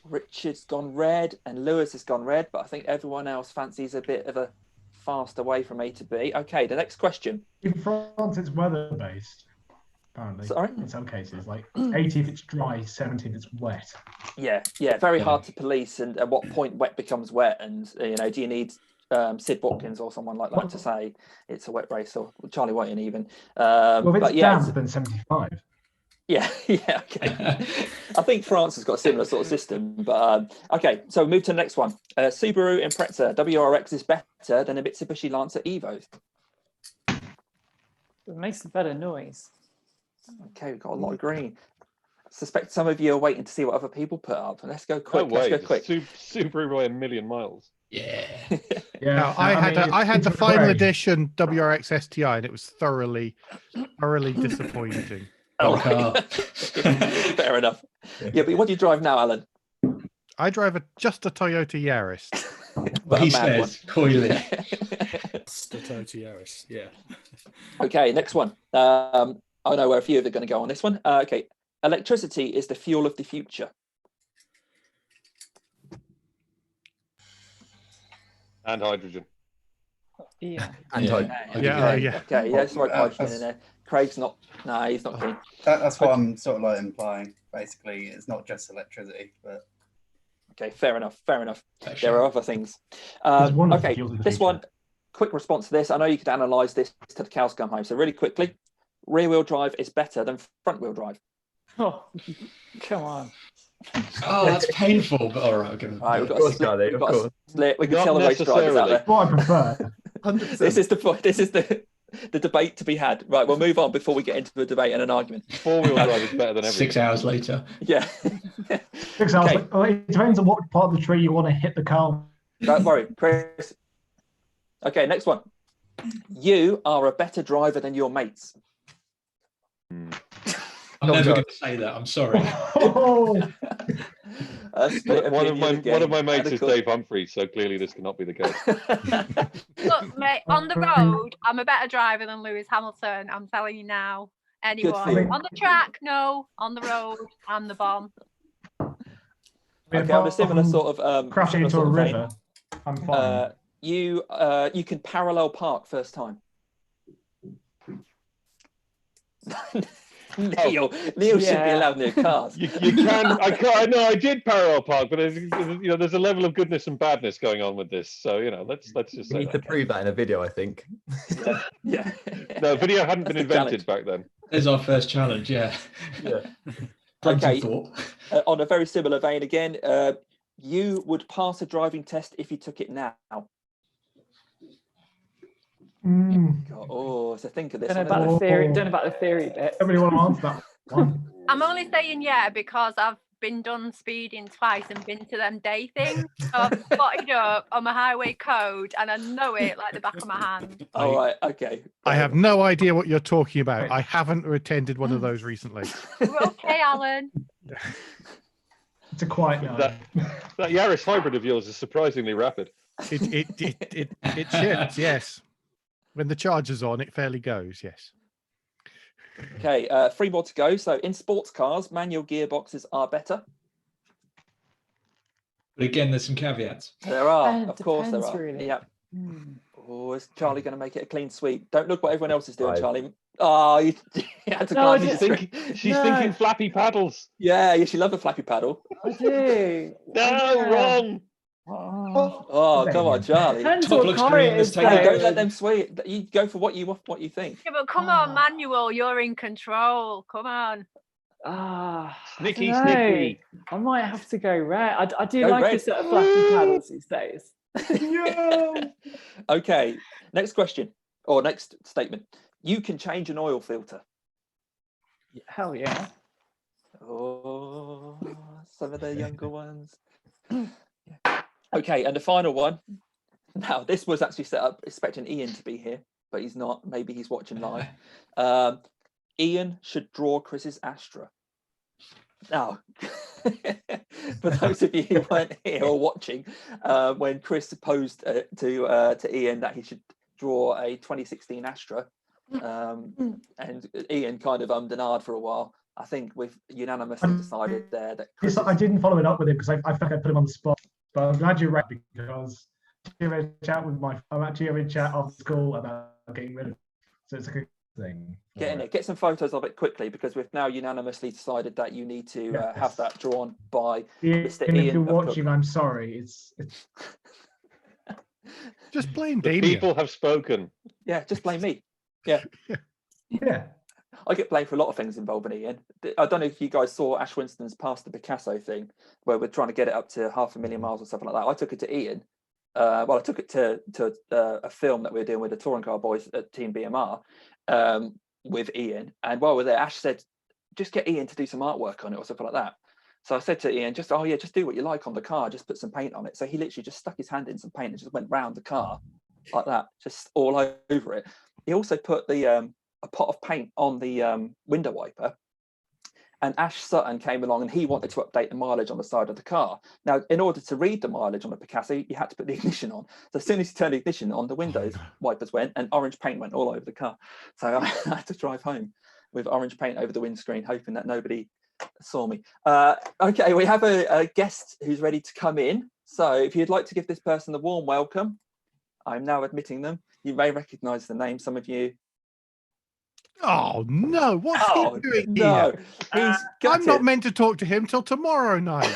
Richard's gone red and Lewis has gone red, but I think everyone else fancies a bit of a faster way from A to B. Okay, the next question. In France, it's weather-based, apparently. Sorry? In some cases, like 80 if it's dry, 70 if it's wet. Yeah, very hard to police, and at what point wet becomes wet, and do you need Sid Watkins or someone like that to say it's a wet race, or Charlie Whiting even? Well, if it's yeah, damp, then 75. Yeah, okay. I think France has got a similar sort of system, but okay. So move to the next one. Subaru Impreza WRX is better than a Mitsubishi Lancer Evo. it makes a better noise. Okay, we've got a lot of green. I suspect some of you are waiting to see what other people put up. Let's go quick. No way. Let's go quick. Subaru by a million miles. Yeah. Now, I had the final edition WRX STI, and it was thoroughly disappointing. Oh, right. Fair enough. Yeah, but what do you drive now, Alan? I drive just a Toyota Yaris. He says, coyly. Just a Toyota Yaris, yeah. Okay, next one. I know where a few of you are going to go on this one. Okay, electricity is the fuel of the future. And hydrogen. Yeah. And hydrogen. Okay, yeah, it's like hydrogen in there. Craig's not. No, he's not keen. That's what I'm sort of like implying. Basically, it's not just electricity, but okay, fair enough. There are other things. one of the Okay, fuels of the this future. one. Quick response to this. I know you could analyse this to the cows come home. So really quickly, rear-wheel drive is better than front-wheel drive. Oh, come on. Oh, that's painful. But all right, I'll give it. All right, we've got course, a split. Charlie, We've of got a course. split. We can Not tell the race drivers out there. What I prefer. 100%. This is the point. This is the debate to be had. Right, we'll move on before we get into a debate and an argument. Four-wheel drive is better than everything. 6 hours later. Yeah. 6 hours. Okay. Well, it depends on what part of the tree you want to hit the car. Don't worry, Chris. Okay, next one. You are a better driver than your mates. I'm never going to say that. I'm sorry. One of my mates is Dave Humphreys, so clearly this cannot be the case. Look, mate, on the road, I'm a better driver than Lewis Hamilton. I'm telling you now. Anyone on the track? No. On the road, I'm the bomb. Okay, I'm a similar sort of crashing into a river. I'm fine. You can parallel park first time. Neil shouldn't be allowed near cars. You can. I can't. No, I did parallel park, but there's a level of goodness and badness going on with this. So let's just. We need to prove that in a video, I think. Yeah. No, video hadn't been invented back then. There's our first challenge, yeah. Yeah. Prompting Okay. thought. On a very similar vein again, you would pass a driving test if you took it now. God, oh, so think of this. Don't know about the theory. Don't know about the theory bit. Everybody want to answer that one? I'm only saying yeah because I've been done speeding twice and been to them day things. So I've spotted up on my highway code and I know it like the back of my hand. All right, okay. I have no idea what you're talking about. I haven't attended one of those recently. We're okay, Alan. It's a quiet night. That Yaris hybrid of yours is surprisingly rapid. It shifts, yes. When the charger's on, it fairly goes, yes. Okay, 3 more to go. So in sports cars, manual gearboxes are better. But again, there's some caveats. There are, of course there depends, are. really. Yep. Oh, is Charlie going to make it a clean sweep? Don't look what everyone else is doing, Charlie. Oh, you had to No, glance She's thinking flappy paddles. Yeah, she loves a flappy paddle. I do. No, wrong. Oh, come on, Charlie. Depends what car it is, Hey, though. don't let them sweep. You go for what you think. Yeah, but come on, manual, you're in control. Come on. Snicky, I don't know. snicky. I might have to go red. I do Go like red. a set of flappy paddles these days. Okay, next question or next statement. You can change an oil filter. Hell yeah. Oh, some of the younger ones. Okay, and the final one. Now, this was actually set up expecting Ian to be here, but he's not. Maybe he's watching live. Ian should draw Chris's Astra. Now, for those of you who weren't here or watching, when Chris posed to Ian that he should draw a 2016 Astra, and Ian kind of ummed and ahed for a while. I think we've unanimously decided there that Chris I didn't follow it up with him because I think I put him on the spot. But I'm glad you're right because I'm actually having a chat after school about getting rid of it. So it's a good thing. Get in it. Get some photos of it quickly because we've now unanimously decided that you need to have that drawn by Mr. Ian, Ian. if you're of Cook. watching, I'm sorry. It's just blame The Damien. people have spoken. Yeah, just blame me. Yeah. Yeah. I get blamed for a lot of things involving Ian. I don't know if you guys saw Ash Winston's Past the Picasso thing, where we're trying to get it up to 500,000 miles or something like that. I took it to Ian. I took it to a film that we were doing with the touring car boys at Team BMR with Ian. And while we're there, Ash said, just get Ian to do some artwork on it or something like that. So I said to Ian, just do what you like on the car, just put some paint on it. So he literally just stuck his hand in some paint and just went round the car like that, just all over it. He also put a pot of paint on the window wiper, and Ash Sutton came along and he wanted to update the mileage on the side of the car. Now, in order to read the mileage on the Picasso, you had to put the ignition on. So as soon as you turned the ignition on, the windows wipers went and orange paint went all over the car. So I had to drive home with orange paint over the windscreen, hoping that nobody saw me. Okay, we have a guest who's ready to come in. So if you'd like to give this person a warm welcome, I'm now admitting them. You may recognize the name, some of you. Oh no! What's he doing no, here? I'm not meant to talk to him till tomorrow night.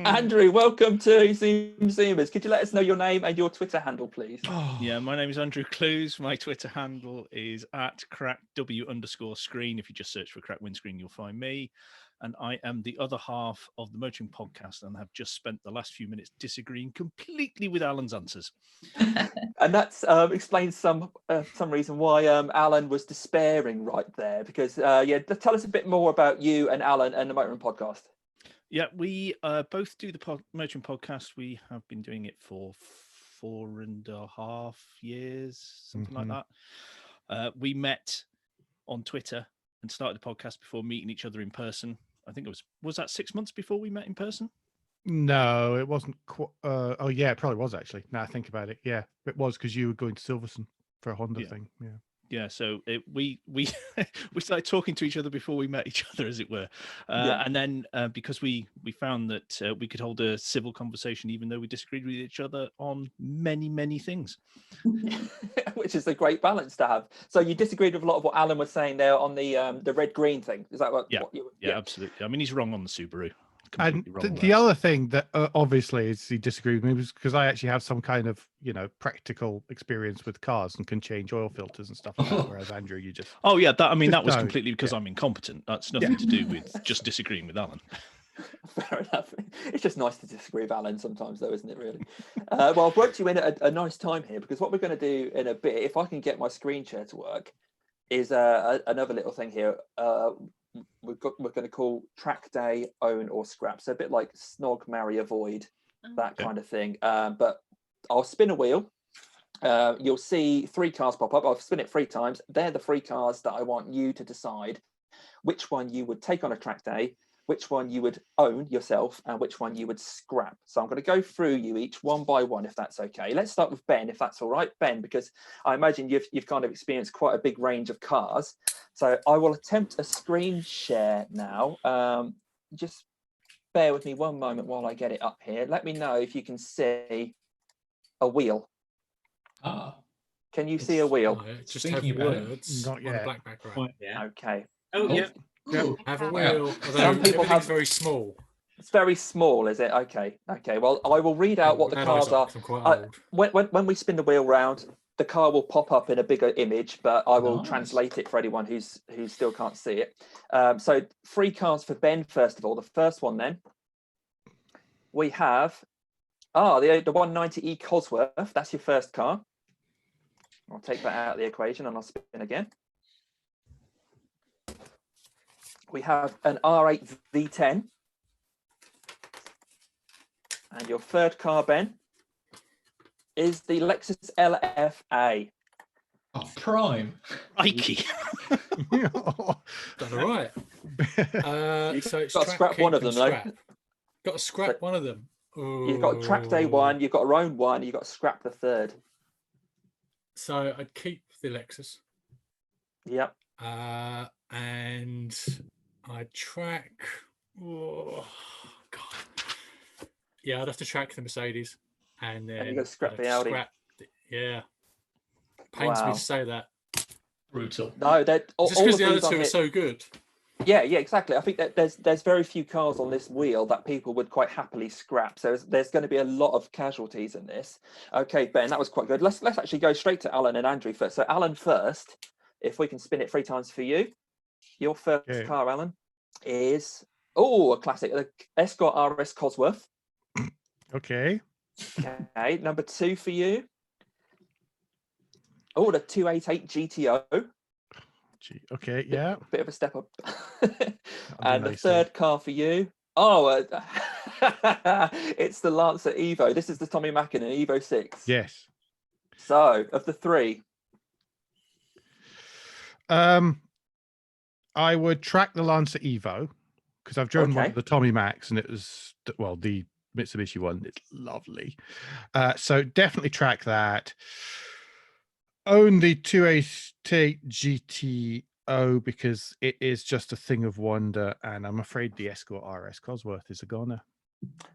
Andrew, welcome to ZoomZoomers. Could you let us know your name and your Twitter handle, please? Yeah, my name is Andrew Clews. My Twitter handle is @crackw_screen. If you just search for Crack Windscreen, you'll find me. And I am the other half of the Motoring Podcast and have just spent the last few minutes disagreeing completely with Alan's answers. And that's explains some reason why Alan was despairing right there. Because, tell us a bit more about you and Alan and the Motoring Podcast. Yeah, we both do the Motoring Podcast. We have been doing it for 4.5 years, something like that. We met on Twitter and started the podcast before meeting each other in person. I think it was that 6 months before we met in person? No, it wasn't. Oh yeah, it probably was actually. Now I think about it, yeah, it was because you were going to Silverstone for a Honda thing. Yeah. So we we started talking to each other before we met each other, as it were, and then because we found that we could hold a civil conversation even though we disagreed with each other on many things, which is a great balance to have. So you disagreed with a lot of what Alan was saying there on the red green thing. Is that what? Yeah, absolutely. I mean, he's wrong on the Subaru. And completely wrong. the other thing that obviously is he disagrees with me was because I actually have some kind of practical experience with cars and can change oil filters and stuff like that. Whereas Andrew, you just Oh yeah, that just that was don't. completely because I'm incompetent. That's nothing to do with just disagreeing with Alan. Fair enough. It's just nice to disagree with Alan sometimes, though, isn't it? Really. Well, I've brought you in at a nice time here because what we're going to do in a bit, if I can get my screen share to work, is another little thing here. We're going to call track day, own or scrap. So a bit like snog, marry, avoid, that kind of thing. But I'll spin a wheel. You'll see 3 cars pop up. I'll spin it 3 times. They're the 3 cars that I want you to decide which one you would take on a track day, which one you would own yourself, and which one you would scrap. So I'm going to go through you each one by one, if that's okay. Let's start with Ben, if that's all right. Ben, because I imagine you've kind of experienced quite a big range of cars. So I will attempt a screen share now. Just bear with me one moment while I get it up here. Let me know if you can see a wheel. Can you see a wheel? Just have words on a black background. Okay. Oh, yeah. Have a wheel. Some people have very small. It's very small, is it? Okay. Okay. Well, I will read out what the cars are. When we spin the wheel round, the car will pop up in a bigger image, but I will translate it for anyone who still can't see it. So 3 cars for Ben, first of all. The first one then, we have the 190E Cosworth. That's your first car. I'll take that out of the equation and I'll spin again. We have an R8 V10. And your third car, Ben, is the Lexus LFA. Oh, prime. Crikey. Done all right. You've So it's got to scrap one of them, though. Got to scrap one of them. You've got track day 1, you've got a own 1, you've got to scrap the third. So I'd keep the Lexus. Yep. And I'd track. Oh, God. Yeah, I'd have to track the Mercedes. And then you got to scrap the Audi. Yeah. Pains me to say that. Brutal. No, just because the other 2 are so good. Yeah, exactly. I think that there's very few cars on this wheel that people would quite happily scrap. So there's going to be a lot of casualties in this. Okay, Ben, that was quite good. Let's actually go straight to Alan and Andrew first. So Alan first, if we can spin it 3 times for you. Your first car, Alan, is a classic, the Escort RS Cosworth. Okay. Okay, number 2 for you. The 288 GTO. Okay, yeah. Bit of a step up. And the third car for you. It's the Lancer Evo. This is the Tommy Mackinnon Evo 6. Yes. So, of the 3. I would track the Lancer Evo because I've driven one of the Tommy Macs and it was, well, the Mitsubishi one. It's lovely. So definitely track that. Own the 288 GTO because it is just a thing of wonder, and I'm afraid the Escort RS Cosworth is a goner.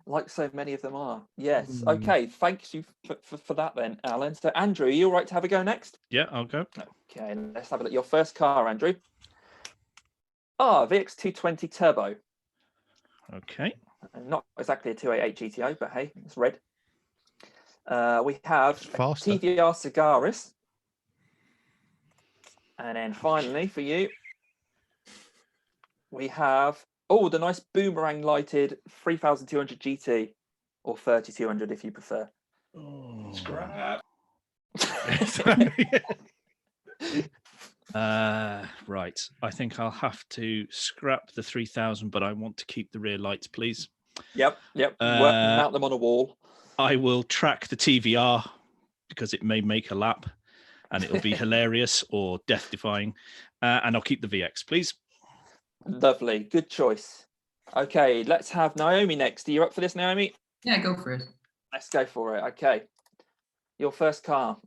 Like so many of them are. Yes. Okay. Thank you for that then, Alan. So Andrew, are you all right to have a go next? Yeah, I'll go. Okay, let's have a look. Your first car, Andrew. VX220 Turbo. Okay. Not exactly a 288 GTO, but hey, it's red. We have TVR Cigaris. And then finally for you, we have the nice boomerang lighted 3200 GT, or 3200 if you prefer. Scrap. Right. I think I'll have to scrap the 3000, but I want to keep the rear lights, please. Yep. Mount them on a wall. I will track the TVR because it may make a lap and it'll be hilarious or death-defying. And I'll keep the VX, please. Lovely. Good choice. Okay, let's have Naomi next. Are you up for this, Naomi? Yeah, go for it. Let's go for it. Okay. Your first car.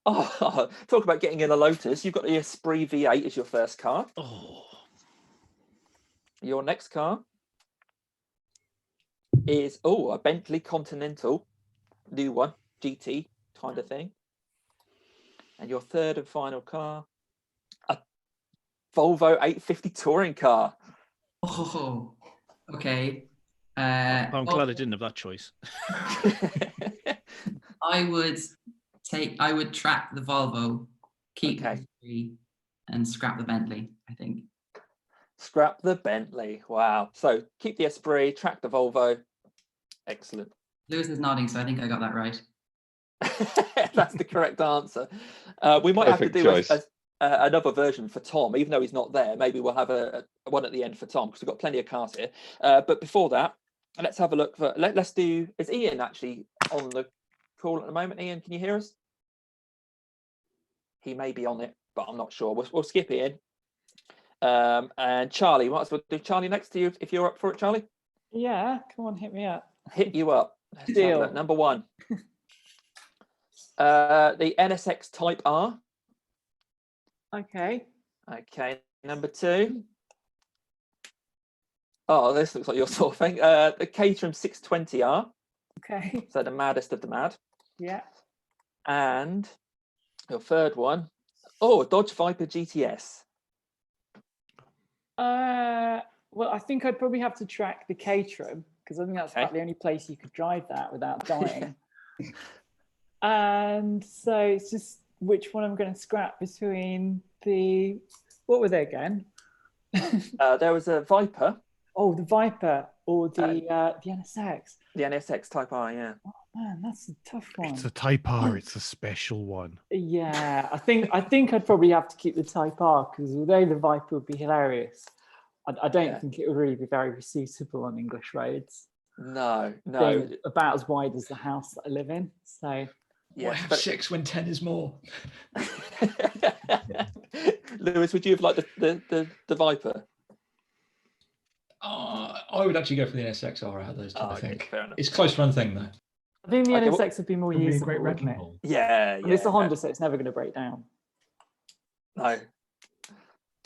Talk about getting in a Lotus. You've got the Esprit V8 as your first car. Your next car is a Bentley Continental, new one, GT kind of thing. And your third and final car, a Volvo 850 touring car. Okay. I'm glad I didn't have that choice. I would track the Volvo, keep the Esprit, and scrap the Bentley, I think. Scrap the Bentley. Wow. So keep the Esprit, track the Volvo. Excellent. Lewis is nodding, so I think I got that right. That's the correct answer. We might have to do another version for Tom, even though he's not there. Maybe we'll have a one at the end for Tom because we've got plenty of cars here. But before that, let's have a look for. Let's do. Is Ian actually on the call at the moment? Ian, can you hear us? He may be on it, but I'm not sure. We'll skip Ian. And Charlie, might as well do Charlie next to you if you're up for it, Charlie. Yeah, come on, hit me up. Hit you up. Deal. Number one. The NSX Type R. Okay. Okay. Number two. Oh, this looks like your sort of thing. The Caterham 620R. Okay. So the maddest of the mad. Yeah. And your third one. Oh, Dodge Viper GTS. Well, I think I'd probably have to track the Caterham because I think that's about the only place you could drive that without dying. And so it's just which one I'm going to scrap between the, what were they again? There was a Viper. Oh, the Viper or the NSX. The NSX Type R, yeah. Oh man, that's a tough one. It's a Type R. It's a special one. Yeah, I think I'd probably have to keep the Type R because although the Viper would be hilarious, I don't think it would really be very suitable on English roads. No. Being about as wide as the house that I live in. So why have 6 when 10 is more? Lewis, would you have liked the Viper? I would actually go for the NSXR out of those two, I think. Fair enough. It's a close run thing, though. I think the NSX would be more usable, great wouldn't it? ball. Yeah. It's a Honda, so it's never going to break down. No.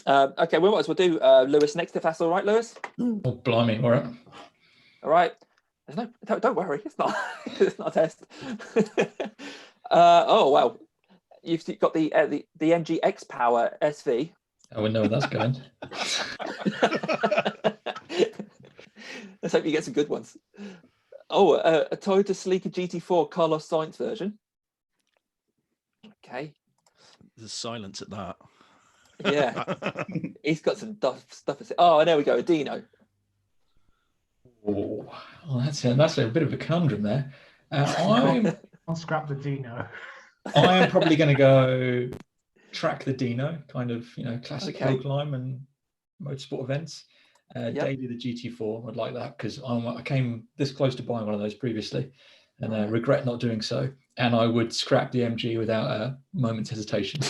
Okay, we might as well do Lewis next, if that's all right, Lewis. Oh, blimey! All right. All right. There's no. Don't worry. It's not. It's not a test. Oh wow. You've got the MG X Power SV. I wouldn't know where that's going. Let's hope you get some good ones. Oh, a Toyota Sleeker GT4 Carlos Sainz version. Okay. There's silence at that. Yeah. He's got some stuff. Oh, there we go. A Dino. Oh, that's a bit of a conundrum there. I'll scrap the Dino. I am probably going to go track the Dino, kind of, classic hill climb and motorsport events. Daily the GT4, I'd like that because I came this close to buying one of those previously and regret not doing so. And I would scrap the MG without a moment's hesitation.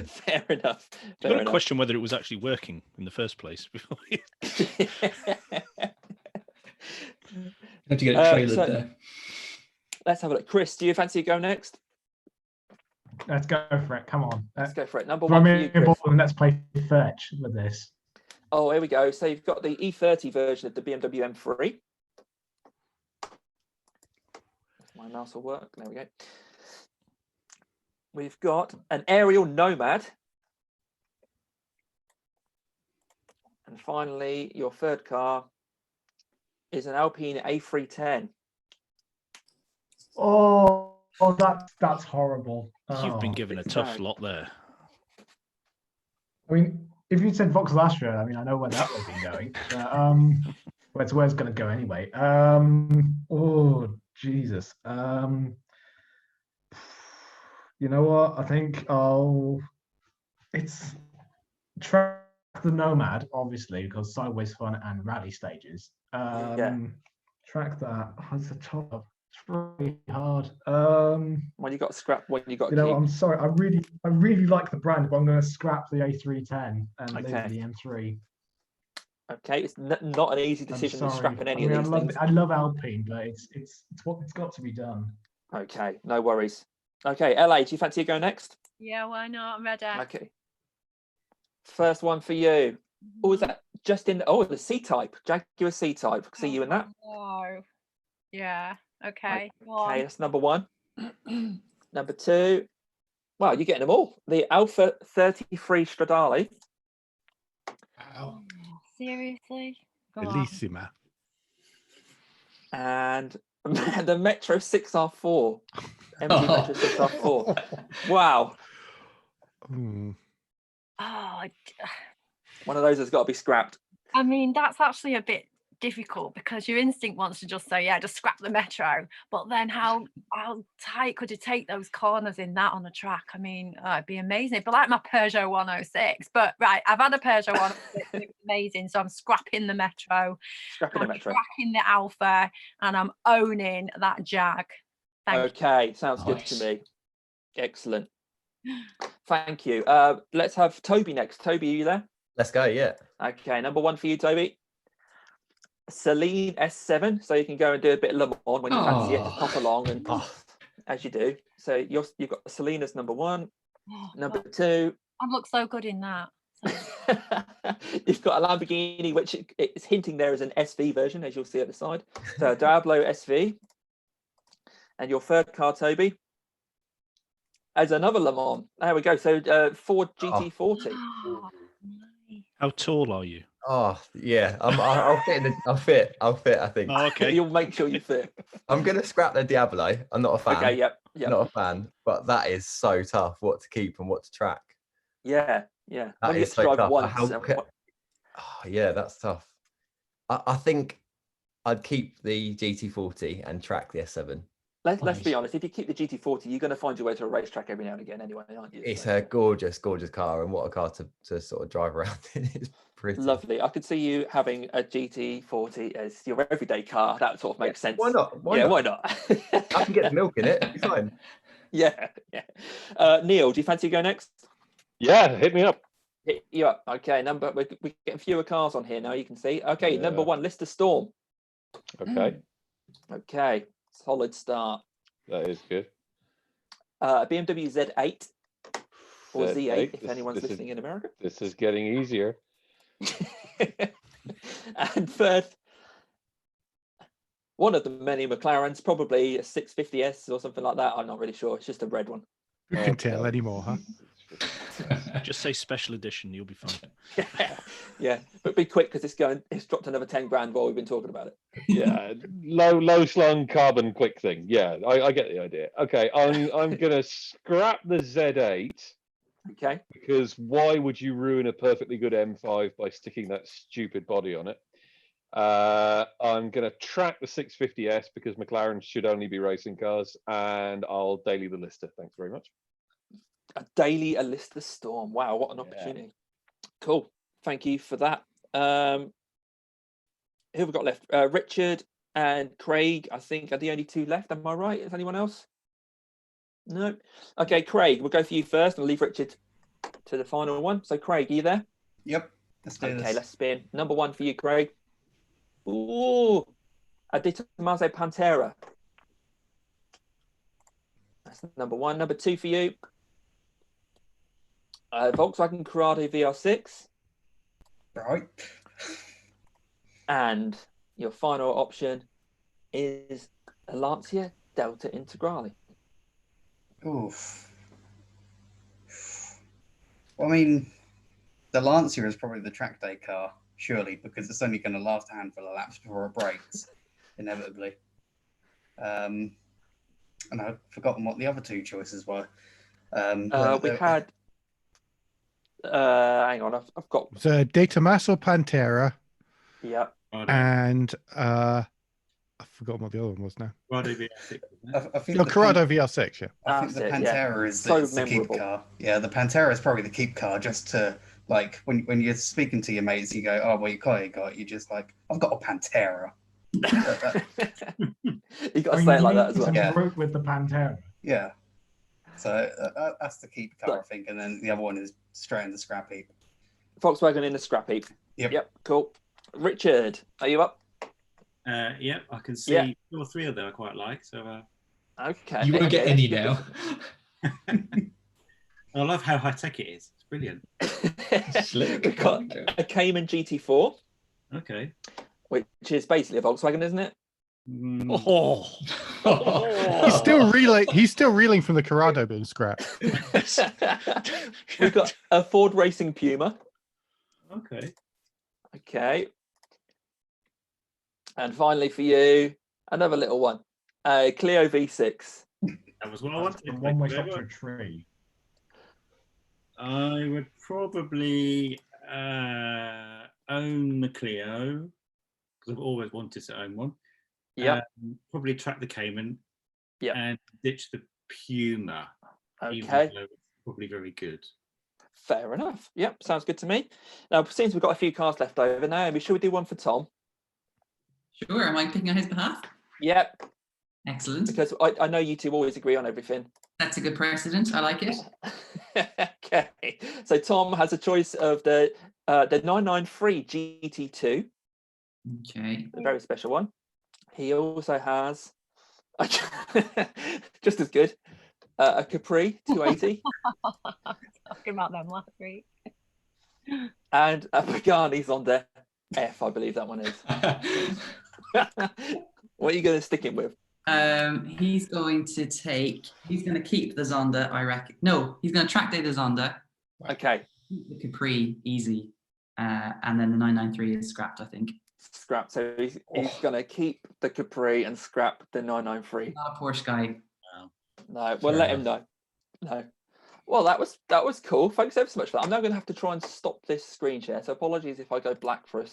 Fair enough. I've got to question whether it was actually working in the first place. Have to get it trailered there. Let's have a look. Chris, do you fancy go next? Let's go for it. Come on. Let's go for it. Number one for you, Chris. Let's play fetch with this. Oh, here we go. So you've got the E30 version of the BMW M3. If my mouse will work. There we go. We've got an aerial Nomad. And finally, your third car is an Alpine A310. Oh, that's horrible. You've been given a tough lot there. I mean, if you'd said Vauxhall Astra, I mean, I know where that would be going. But where it's going to go anyway. Oh, Jesus. You know what? I think it's track the Nomad, obviously, because sideways fun and rally stages. Track that. That's a top. It's really hard. When you got scrap, when you got. I'm sorry. I really like the brand, but I'm going to scrap the A310 and leave the M3. Okay, it's not an easy decision to scrapping any of these things. I love Alpine, but it's what's got to be done. Okay, no worries. Okay, LA, do you fancy go next? Yeah, why not? I'm ready. Okay. First one for you. Oh, is that just in? Oh, the C-Type, Jaguar C-Type. See you in that. Oh, yeah. Okay. Okay, that's number one. Number two. Wow, you're getting them all. The Alpha 33 Stradale. Wow. Seriously? Go on. Bellissima. And the Metro 6R4. MG Metro 6R4. Wow. Mm. Oh, One of those has got to be scrapped. I mean, that's actually a bit difficult because your instinct wants to just say, yeah, just scrap the Metro. But then how tight could you take those corners in that on the track? I mean, it'd be amazing. It'd be like my Peugeot 106. But right, I've had a Peugeot 106. It's amazing. So I'm scrapping the Metro. Scrapping the Metro. Scrapping the Alpha. And I'm owning that Jag. Okay, sounds good to me. Excellent. Thank you. Let's have Toby next. Toby, are you there? Let's go, yeah. Okay, number 1 for you, Toby. Celine S7, so you can go and do a bit of Le Mans when you fancy it, just pop along and as you do. So you've got Celine as number 1. Number 2. I look so good in that. You've got a Lamborghini, which it's hinting there as an SV version, as you'll see at the side. So Diablo SV. And your third car, Toby, as another Le Mans. There we go. So Ford GT40. How tall are you? Oh yeah, I'll fit. I'll fit. I think. Oh, okay. You'll make sure you fit. I'm gonna scrap the Diablo. I'm not a fan. Okay. Yep. Not a fan. But that is so tough. What to keep and what to track. Yeah. That is so tough. Yeah, that's tough. I think I'd keep the GT40 and track the S7. Let's be honest. If you keep the GT40, you're going to find your way to a racetrack every now and again, anyway, aren't you? It's a gorgeous car, and what a car to sort of drive around in. It's pretty lovely. I could see you having a GT40 as your everyday car. That sort of makes sense. Why not? Why not? I can get the milk in it. It'll be fine. Yeah. Neil, do you fancy go next? Yeah, hit me up. Hit you up. Okay, we're getting fewer cars on here now. You can see. Okay, number 1, Lister Storm. Okay. Okay. Solid start. That is good. BMW Z8 or Z8 if this, anyone's listening in America. This is getting easier. And third, one of the many McLarens, probably a 650S or something like that. I'm not really sure. It's just a red one. Who can tell anymore, huh? Just say special edition, you'll be fine. Yeah, but be quick because it's dropped another 10 grand while we've been talking about it. Yeah, low slung carbon quick thing. Yeah, I get the idea. Okay, I'm gonna scrap the Z8. Okay. Because why would you ruin a perfectly good M5 by sticking that stupid body on it? I'm gonna track the 650S because McLaren should only be racing cars, and I'll daily the Lister. Thanks very much. A daily Lister Storm. Wow, what an opportunity. Cool. Thank you for that. Who have we got left? Richard and Craig, I think, are the only 2 left. Am I right? Is anyone else? No. Okay, Craig, we'll go for you first and leave Richard to the final one. So, Craig, are you there? Yep. Let's do this. Okay, let's spin. Number 1 for you, Craig. Ooh, a Di Tommaso Pantera. That's number 1. Number 2 for you. Volkswagen Corrado VR6. Right. And your final option is a Lancia Delta Integrale. Oof. Well, I mean, the Lancia is probably the track day car, surely, because it's only going to last a handful of laps before it breaks, inevitably. And I've forgotten what the other 2 choices were. We had. Hang on, I've got. It's a Di Tommaso Pantera. Yeah. And I forgot what the other one was now. Corrado VR6. I think Corrado VR6, yeah. I think the Pantera is the keep car. Yeah, the Pantera is probably the keep car, just to, like, when you're speaking to your mates, you go, oh, well, you got, you're just like, I've got a Pantera. You got to say it like that as well. Yeah. With the Panter. Yeah. So that's the keep car, I think, and then the other one is straight in the scrap heap. Volkswagen in the scrap heap. Yep. Cool. Richard, are you up? Yep. I can see 2 or 3 of them I quite like. So. Okay. You won't get any now. I love how high tech it is. It's brilliant. We've got a Cayman GT4. Okay. Which is basically a Volkswagen, isn't it? Oh. He's still reeling from the Corrado being scrapped. We've got a Ford Racing Puma. Okay. Okay. And finally for you, another little one. Clio V6. That was what I wanted. From one way shop to a tree. I would probably own the Clio because I've always wanted to own one. Yeah. Probably track the Cayman. Yeah. And ditch the Puma. Okay. Even though it's probably very good. Fair enough. Yep, sounds good to me. Now, since we've got a few cars left over, Naomi, should we do one for Tom? Sure. Am I picking on his behalf? Yep. Excellent. Because I know you two always agree on everything. That's a good precedent. I like it. Okay. So Tom has a choice of the 993 GT2. Okay. A very special one. He also has just as good a Capri 280. Talking about them last week. And a Pagani Zonda F, I believe that one is. What are you going to stick him with? He's going to keep the Zonda, I reckon. No, he's going to trackday the Zonda. Okay. The Capri, easy. And then the 993 is scrapped, I think. Scrap. So he's going to keep the Capri and scrap the 993. Not a Porsche guy. No, well, let him know. No. Well, that was cool. Thanks ever so much for that. I'm now going to have to try and stop this screen share. So apologies if I go black for a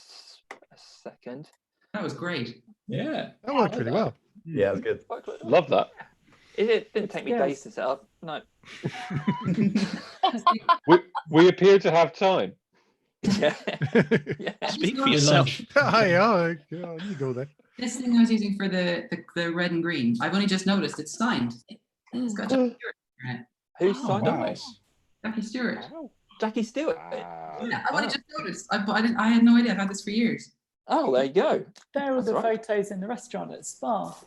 second. That was great. Yeah. That worked really well. Yeah, it was good. Love that. It didn't take me days to set up. No. we appear to have time. Yeah. Speak for yourself. You go there. This thing I was using for the red and green, I've only just noticed it's signed. It's got Jackie Stewart in it. Who's signed up? Nice. Jackie Stewart. Jackie Stewart. Yeah, I've only just noticed. I had no idea. I've had this for years. Oh, there you go. They're all That's the right. photos in the restaurant at Spa.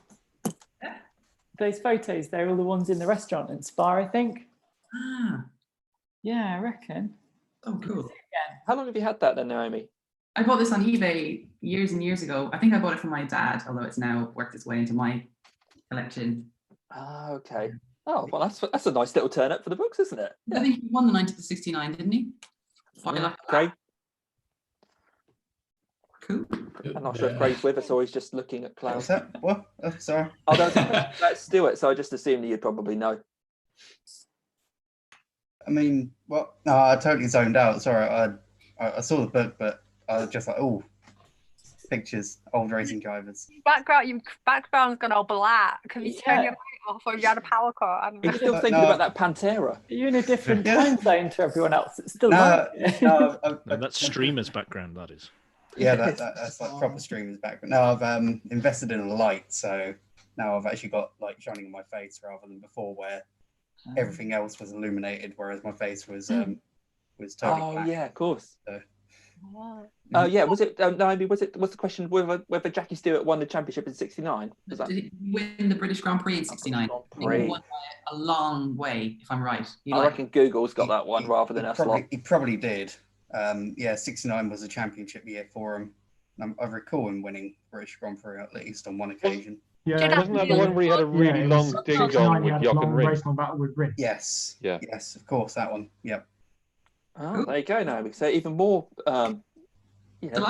Those photos, they're all the ones in the restaurant at Spa, I think. Ah. Yeah, I reckon. Oh, cool. How long have you had that then, Naomi? I bought this on eBay years and years ago. I think I bought it from my dad, although it's now worked its way into my collection. Ah, okay. Oh, well, that's a nice little turn up for the books, isn't it? I think he won the 90 to 69, didn't he? Great. Cool. I'm not sure if Craig's with us or he's just looking at clouds. What's that? What? Oh, sorry. Oh, that's Stuart, so I just assumed that you'd probably know. I mean, what? No, I totally zoned out. Sorry, I saw the book, but I was just like, oh, pictures, old racing drivers. Your background's gone all black. Have you turned your light off or have you had a power cut? He's still thinking about that Pantera. Are you in a different time zone to everyone else? It's still No, No, that's streamer's background, that is. Yeah, that's like proper streamer's background. Now I've invested in a light, so now I've actually got light shining on my face rather than before where everything else was illuminated, whereas my face was totally black. Yeah, of course. So. Yeah, was it Naomi? Was the question whether Jackie Stewart won the championship in '69? Was that? Did he win the British Grand Prix in '69? He won by a long way, if I'm right. I reckon Google's got that one rather than us lot. He probably did. Yeah, '69 was a championship year for him. I recall him winning British Grand Prix at least on one occasion. Yeah, wasn't that the one where he had a really long ding dong with Jock and Ring? Yes. Yeah. Yes, of course, that one. Yep. Oh, there you go, Naomi. So even more,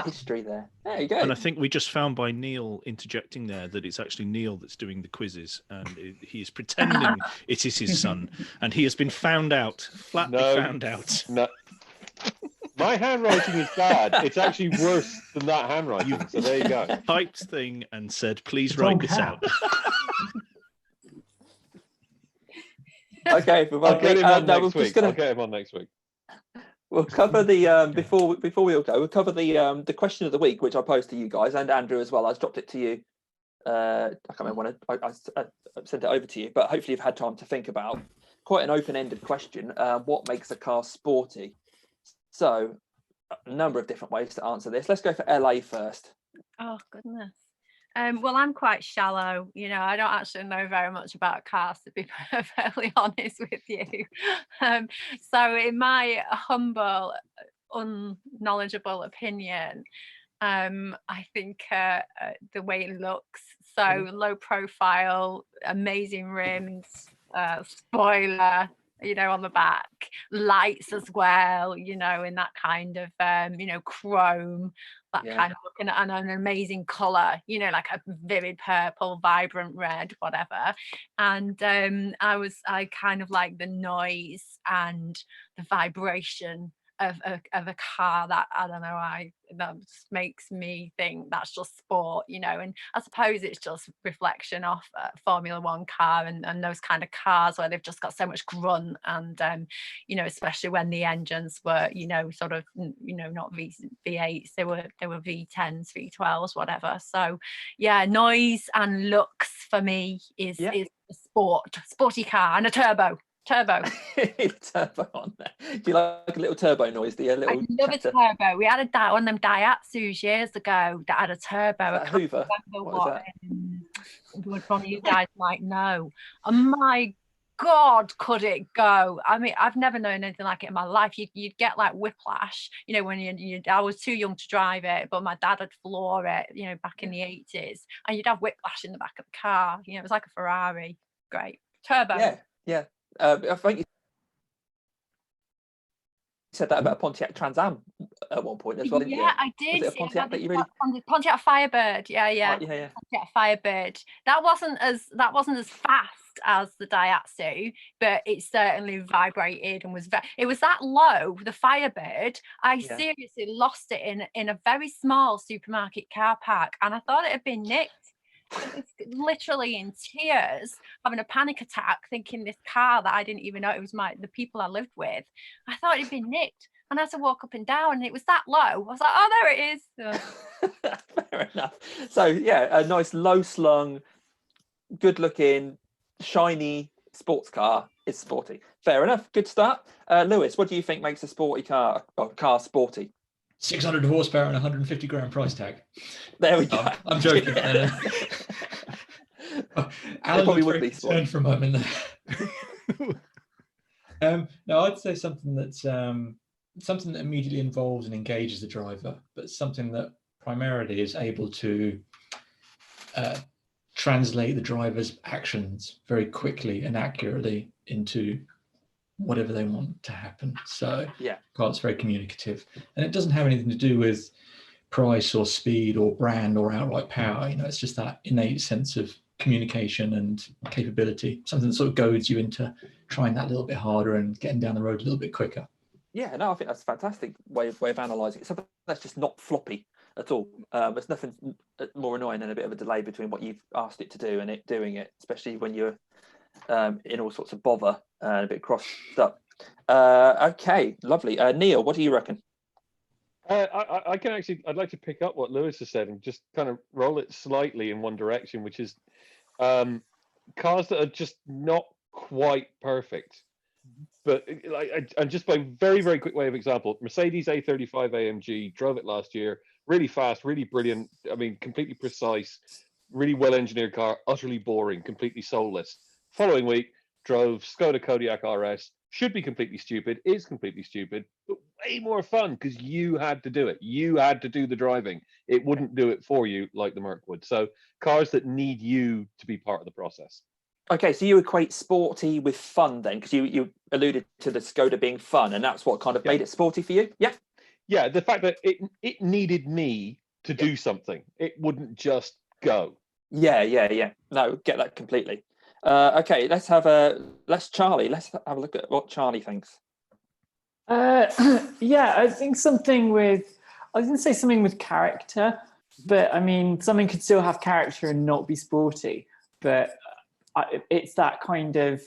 history there. There you go. And I think we just found by Neil interjecting there that it's actually Neil that's doing the quizzes, and he is pretending it is his son, and he has been found out, flatly found out. No. My handwriting is bad. It's actually worse than that handwriting. So there you go. Typed thing and said, "Please write this out." Okay, I'll get him on next week. I'll get him on next week. We'll cover the before we all go. We'll cover the question of the week, which I posed to you guys and Andrew as well. I dropped it to you. I can't remember when I sent it over to you, but hopefully you've had time to think about quite an open-ended question. What makes a car sporty? So, a number of different ways to answer this. Let's go for LA first. Oh, goodness. Well, I'm quite shallow. I don't actually know very much about cars, to be perfectly honest with you. So in my humble, unknowledgeable opinion, I think the way it looks, so low profile, amazing rims, spoiler, on the back, lights as well, in that kind of, chrome, that kind of looking at an amazing colour, you know, like a vivid purple, vibrant red, whatever. And I kind of like the noise and the vibration of a car that, I don't know, that just makes me think that's just sport, you know. And I suppose it's just reflection off Formula One car and those kind of cars where they've just got so much grunt, and you know, especially when the engines were, you know, sort of, you know, not V8s, they were V10s, V12s, whatever. So yeah, noise and looks for me is a sporty car, and a turbo. Turbo on there. Do you like a little turbo noise? I love a turbo. We had one of them Daihatsus years ago that had a turbo. I can't Hoover? remember what one of you guys might know. And my God, could it go? I mean, I've never known anything like it in my life. You'd get like whiplash, you know, when I was too young to drive it, but my dad had floor it, you know, back in the 80s, and you'd have whiplash in the back of the car. You know, it was like a Ferrari. Great. Turbo. Yeah. I think you said that about a Pontiac Trans Am at one point as well, didn't you? Yeah, I did. Was it a Pontiac that you really... Pontiac Firebird. Yeah. Pontiac Firebird. That wasn't as fast as the Daihatsu, but it certainly vibrated and it was that low. The Firebird, I seriously lost it in a very small supermarket car park, and I thought it had been nicked. Literally in tears, having a panic attack, thinking this car that I didn't even know it was the people I lived with, I thought it'd been nicked, and I had to walk up and down, and it was that low. I was like, oh, there it is. Fair enough. So yeah, a nice low slung, good looking, shiny sports car is sporty. Fair enough. Good start. Lewis, what do you think makes a sporty car sporty? 600 horsepower and 150 grand price tag. There we go. I'm joking. Alan probably would be concerned for a moment there. No, I'd say something that's something that immediately involves and engages the driver, but something that primarily is able to translate the driver's actions very quickly and accurately into whatever they want to happen. So it's very communicative, and it doesn't have anything to do with price or speed or brand or outright power. You know, it's just that innate sense of communication and capability, something that sort of goads you into trying that a little bit harder and getting down the road a little bit quicker. Yeah, no, I think that's a fantastic way of analysing it. Something that's just not floppy at all. There's nothing more annoying than a bit of a delay between what you've asked it to do and it doing it, especially when you're in all sorts of bother and a bit crossed up. Okay, lovely. Neil, what do you reckon? I'd like to pick up what Lewis has said and just kind of roll it slightly in one direction, which is cars that are just not quite perfect. But and just by very, very quick way of example, Mercedes A35 AMG, drove it last year, really fast, really brilliant. I mean, completely precise, really well-engineered car, utterly boring, completely soulless. Following week, drove Skoda Kodiaq RS, should be completely stupid, is completely stupid, but way more fun because you had to do it. You had to do the driving. It wouldn't do it for you like the Merc would. So cars that need you to be part of the process. Okay, so you equate sporty with fun then, because you alluded to the Skoda being fun, and that's what kind of made it sporty for you? Yeah? Yeah, the fact that it needed me to do something. It wouldn't just go. Yeah. No, get that completely. Okay, let's have Charlie. Let's have a look at what Charlie thinks. Yeah, I think something with, I was going to say something with character, but I mean, something could still have character and not be sporty, but it's that kind of,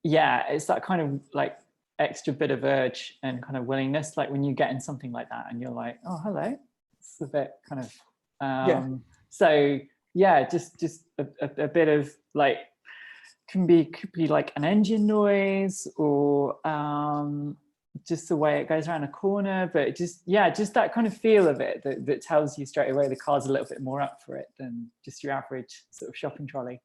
it's that kind of like extra bit of urge and kind of willingness, like when you get in something like that and you're like, oh, hello, it's a bit kind of, so yeah, just a bit of like, could be like an engine noise or just the way it goes around a corner, but just that kind of feel of it that tells you straight away the car's a little bit more up for it than just your average sort of shopping trolley.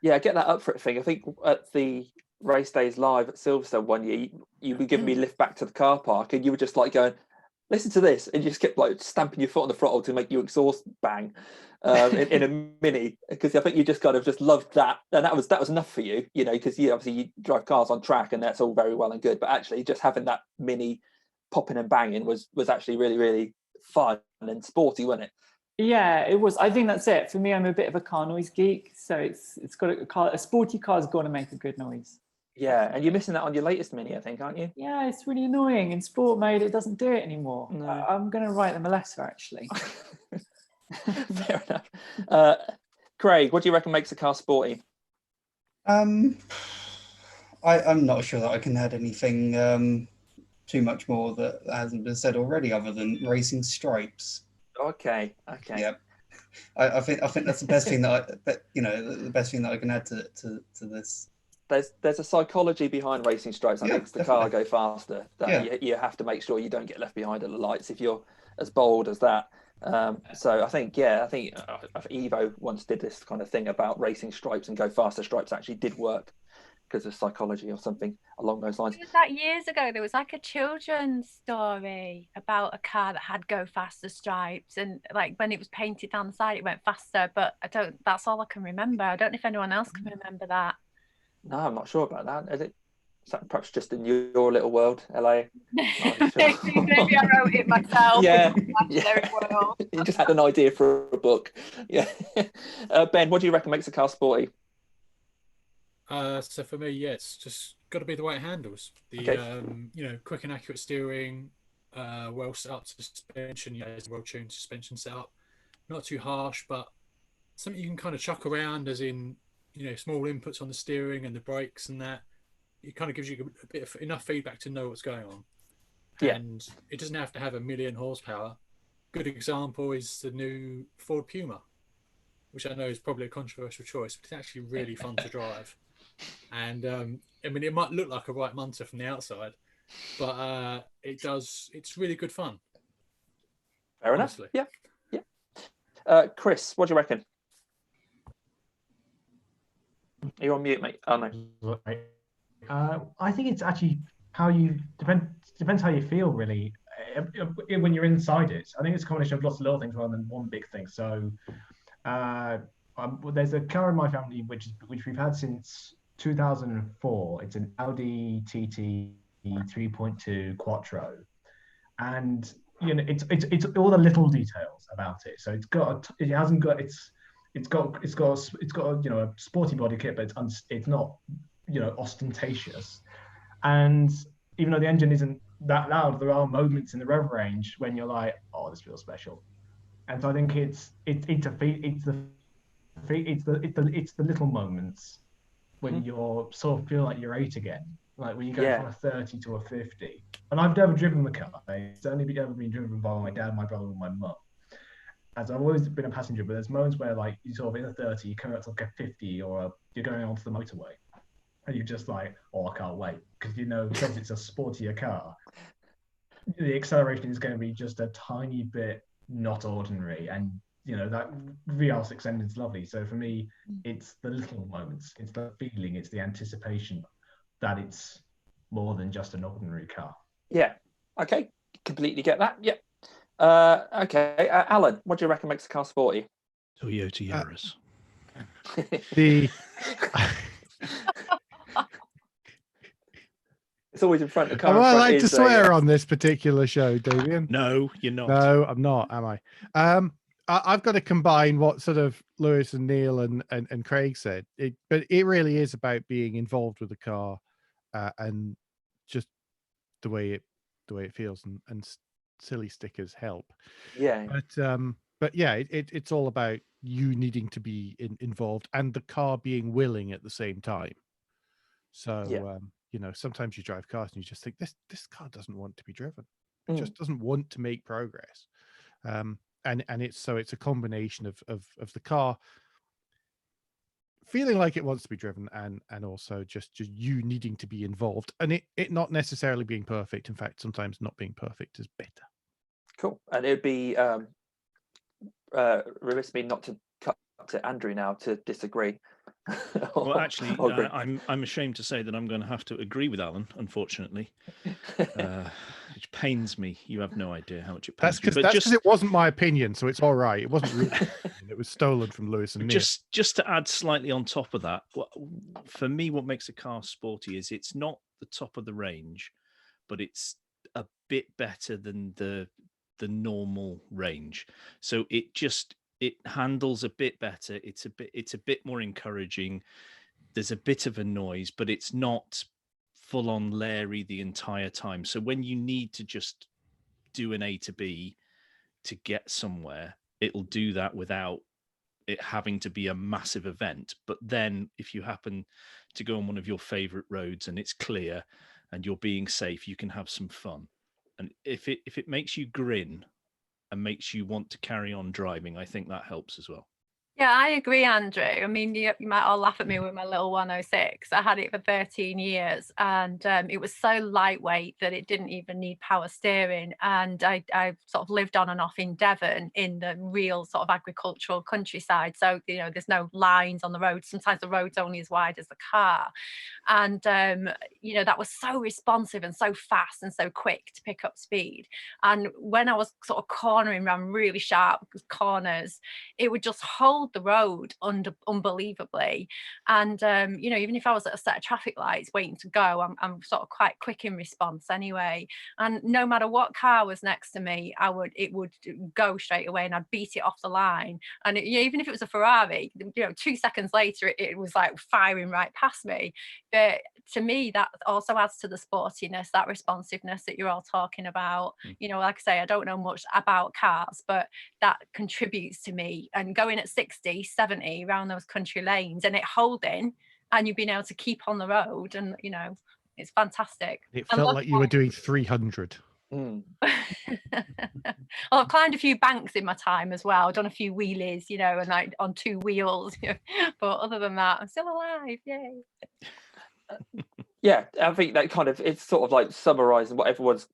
Yeah, get that up for it thing. I think at the race days live at Silverstone one year, you were giving me a lift back to the car park and you were just like going, listen to this, and you just kept like stamping your foot on the throttle to make your exhaust bang in a Mini, because I think you just kind of just loved that, and that was enough for you, you know, because you obviously you drive cars on track and that's all very well and good, but actually just having that Mini popping and banging was actually really, really fun and sporty, wasn't it? Yeah, it was. I think that's it. For me, I'm a bit of a car noise geek, so it's got a sporty car's got to make a good noise. Yeah, and you're missing that on your latest Mini, I think, aren't you? Yeah, it's really annoying. In sport mode, it doesn't do it anymore. No. I'm going to write them a letter, actually. Fair enough. Craig, what do you reckon makes a car sporty? I'm not sure that I can add anything too much more that hasn't been said already, other than racing stripes. Okay. Yeah, I think that's the best thing the best thing that I can add to this. There's a psychology behind racing stripes that makes the car go faster. That you have to make sure you don't get left behind at the lights if you're as bold as that. So I think Evo once did this kind of thing about racing stripes, and go faster stripes actually did work because of psychology or something along those lines. It was like years ago, there was like a children's story about a car that had go faster stripes, and like when it was painted down the side it went faster, but that's all I can remember. I don't know if anyone else can remember that. No, I'm not sure about that. Is that perhaps just in your little world, LA? Maybe I wrote it myself. Yeah. World. You just had an idea for a book. Yeah. Ben, what do you reckon makes a car sporty? So for me, it's just got to be the right handles. The quick and accurate steering, well set up suspension, well-tuned suspension setup. Not too harsh, but something you can kind of chuck around, as in small inputs on the steering and the brakes and that. It kind of gives you a bit of enough feedback to know what's going on. Yeah. And it doesn't have to have 1 million horsepower. Good example is the new Ford Puma, which I know is probably a controversial choice, but it's actually really fun to drive. And I mean, it might look like a right munter from the outside, but it's really good fun. Fair honestly. enough. Yeah. Chris, what do you reckon? You're on mute, mate. Oh no. I think it's actually how you depends how you feel, really, when you're inside it. I think it's a combination of lots of little things rather than one big thing. So there's a car in my family which we've had since 2004. It's an Audi TT 3.2 Quattro, and it's all the little details about it. So it's got a sporty body kit, but it's not ostentatious. And even though the engine isn't that loud, there are moments in the rev range when you're like, oh, this feels special. And so I think it's the little moments when you're sort of feel like you're 8 again, like when you go from a 30 to a 50. And I've never driven the car. It's only ever been driven by my dad, my brother, and my mum. As I've always been a passenger, but there's moments where like you sort of in a 30, you come up to like a 50, or you're going onto the motorway, and you're just like, oh, I can't wait, because because it's a sportier car, the acceleration is going to be just a tiny bit not ordinary, and that VR6 engine is lovely. So for me, it's the little moments, it's the feeling, it's the anticipation that it's more than just an ordinary car. Yeah. Okay. Completely get that. Yeah. Okay. Alan, what do you reckon makes a car sporty? Toyota Yaris. It's always in front of the car. Am I allowed to swear on this particular show, Damien? No, you're not. No, I'm not, am I? I've got to combine what sort of Lewis and Neil and Craig said. But it really is about being involved with the car and just the way it feels, and silly stickers help. Yeah. But yeah, it's all about you needing to be involved and the car being willing at the same time. So sometimes you drive cars and you just think this car doesn't want to be driven. It just doesn't want to make progress. And it's a combination of the car feeling like it wants to be driven and also just you needing to be involved, and it not necessarily being perfect. In fact, sometimes not being perfect is better. Cool. And it'd be remiss of me not to cut to Andrew now to disagree. Well, actually, I'm ashamed to say that I'm going to have to agree with Alan, unfortunately. Which pains me. You have no idea how much it pains me. That's because it wasn't my opinion, so it's all right. It wasn't really it was stolen from Lewis and Neil. Just to add slightly on top of that, for me, what makes a car sporty is it's not the top of the range, but it's a bit better than the the normal range. So it handles a bit better. It's a bit more encouraging. There's a bit of a noise, but it's not full on Larry the entire time. So when you need to just do an A to B to get somewhere, it'll do that without it having to be a massive event. But then if you happen to go on one of your favorite roads and it's clear and you're being safe, you can have some fun. And if it makes you grin and makes you want to carry on driving, I think that helps as well. Yeah, I agree, Andrew. I mean, you might all laugh at me with my little 106. I had it for 13 years and it was so lightweight that it didn't even need power steering. And I sort of lived on and off in Devon in the real sort of agricultural countryside. So, you know, there's no lines on the road. Sometimes the road's only as wide as the car. And, you know, that was so responsive and so fast and so quick to pick up speed. And when I was sort of cornering around really sharp corners, it would just hold the road unbelievably. And you know, even if I was at a set of traffic lights waiting to go, I'm sort of quite quick in response anyway. And no matter what car was next to me, it would go straight away and I'd beat it off the line. And even if it was a Ferrari, you know, 2 seconds later it was like firing right past me. But to me, that also adds to the sportiness, that responsiveness that you're all talking about. You know, like I say, I don't know much about cars, but that contributes to me. And going at 60, 70 around those country lanes and it holding and you've been able to keep on the road, and you know, it's fantastic. It felt like you were doing 300. Well, I've climbed a few banks in my time as well, done a few wheelies, you know, and like on 2 wheels, you know. But other than that, I'm still alive. Yay. Yeah, I think that kind of, it's sort of like summarising what everyone's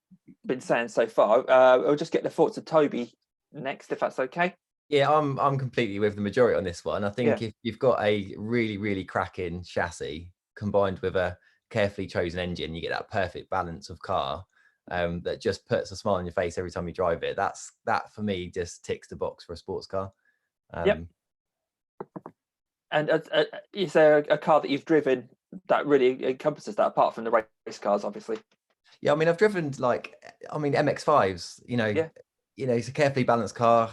been saying so far. I'll just get the thoughts of Toby next, if that's okay. Yeah, I'm completely with the majority on this one. I think if you've got a really, really cracking chassis combined with a carefully chosen engine, you get that perfect balance of car that just puts a smile on your face every time you drive it. That for me just ticks the box for a sports car. Yep. And is there a car that you've driven that really encompasses that, apart from the race cars, obviously? Yeah, I mean, I've driven MX-5s, you know, it's a carefully balanced car.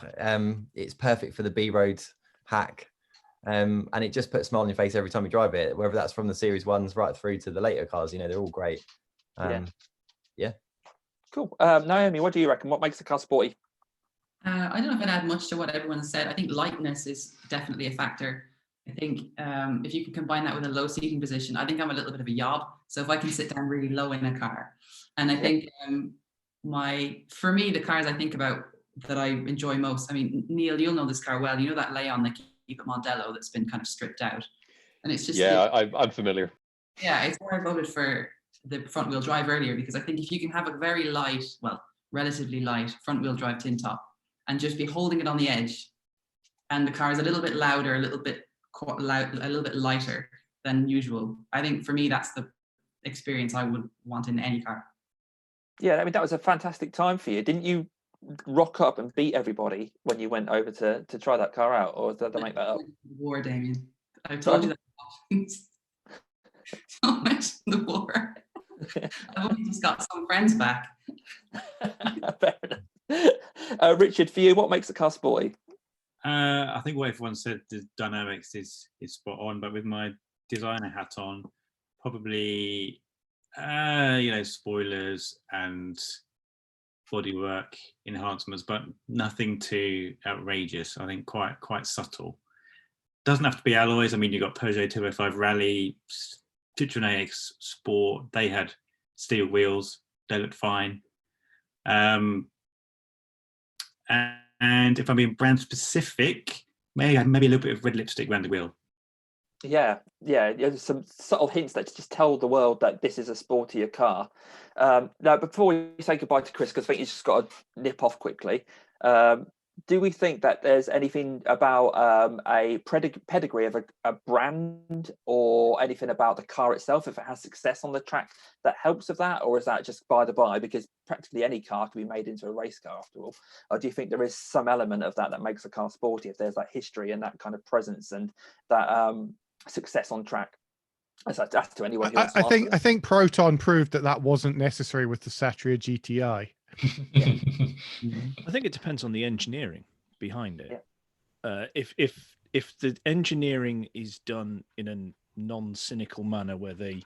It's perfect for the B road hack. And it just puts a smile on your face every time you drive it, whether that's from the Series 1s right through to the later cars, you know, they're all great. Yeah. Cool. Naomi, what do you reckon? What makes a car sporty? I don't know if I'd add much to what everyone said. I think lightness is definitely a factor. I think if you can combine that with a low seating position, I think I'm a little bit of a yob. So if I can sit down really low in a car, and I think for me, the cars I think about that I enjoy most, I mean, Neil, you'll know this car well. You know that Leon, the Keep It Mondello that's been kind of stripped out. And it's just... Yeah, I'm familiar. Yeah, it's why I voted for the front wheel drive earlier, because I think if you can have a very light, well, relatively light front wheel drive tin top and just be holding it on the edge, and the car is a little bit louder, a little bit lighter than usual, I think for me that's the experience I would want in any car. Yeah, I mean, that was a fantastic time for you. Didn't you rock up and beat everybody when you went over to try that car out, or did I make that up? War, Damien. I've told you that. So much in the war. I've only just got some friends back. Fair enough. Richard, for you, what makes a car sporty? I think what everyone said, the dynamics is spot on, but with my designer hat on, probably spoilers and bodywork enhancements, but nothing too outrageous. I think quite subtle. Doesn't have to be alloys. I mean, you've got Peugeot 205 Rally, Citroen AX Sport. They had steel wheels. They looked fine. And if I'm being brand specific, maybe a little bit of red lipstick around the wheel. Yeah, there's some subtle hints that just tell the world that this is a sportier car. Now, before we say goodbye to Chris, because I think he's just got to nip off quickly, do we think that there's anything about a pedigree of a brand, or anything about the car itself, if it has success on the track, that helps with that? Or is that just by the by, because practically any car can be made into a race car after all? Or do you think there is some element of that makes a car sporty, if there's that history and that kind of presence and that success on track? That's to anyone who I think Proton proved that wasn't necessary with the Satria GTI. I think it depends on the engineering behind it. If the engineering is done in a non-cynical manner where they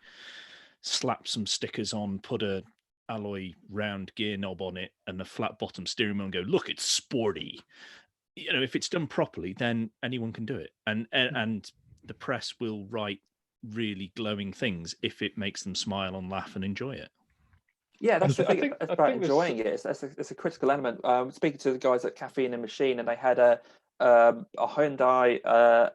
slap some stickers on, put a alloy round gear knob on it and a flat bottom steering wheel and go, look, it's sporty. You know, if it's done properly, then anyone can do it. And the press will write really glowing things if it makes them smile and laugh and enjoy it. Yeah, that's the thing about enjoying it. It's a critical element. Speaking to the guys at Caffeine and Machine, and they had a Hyundai,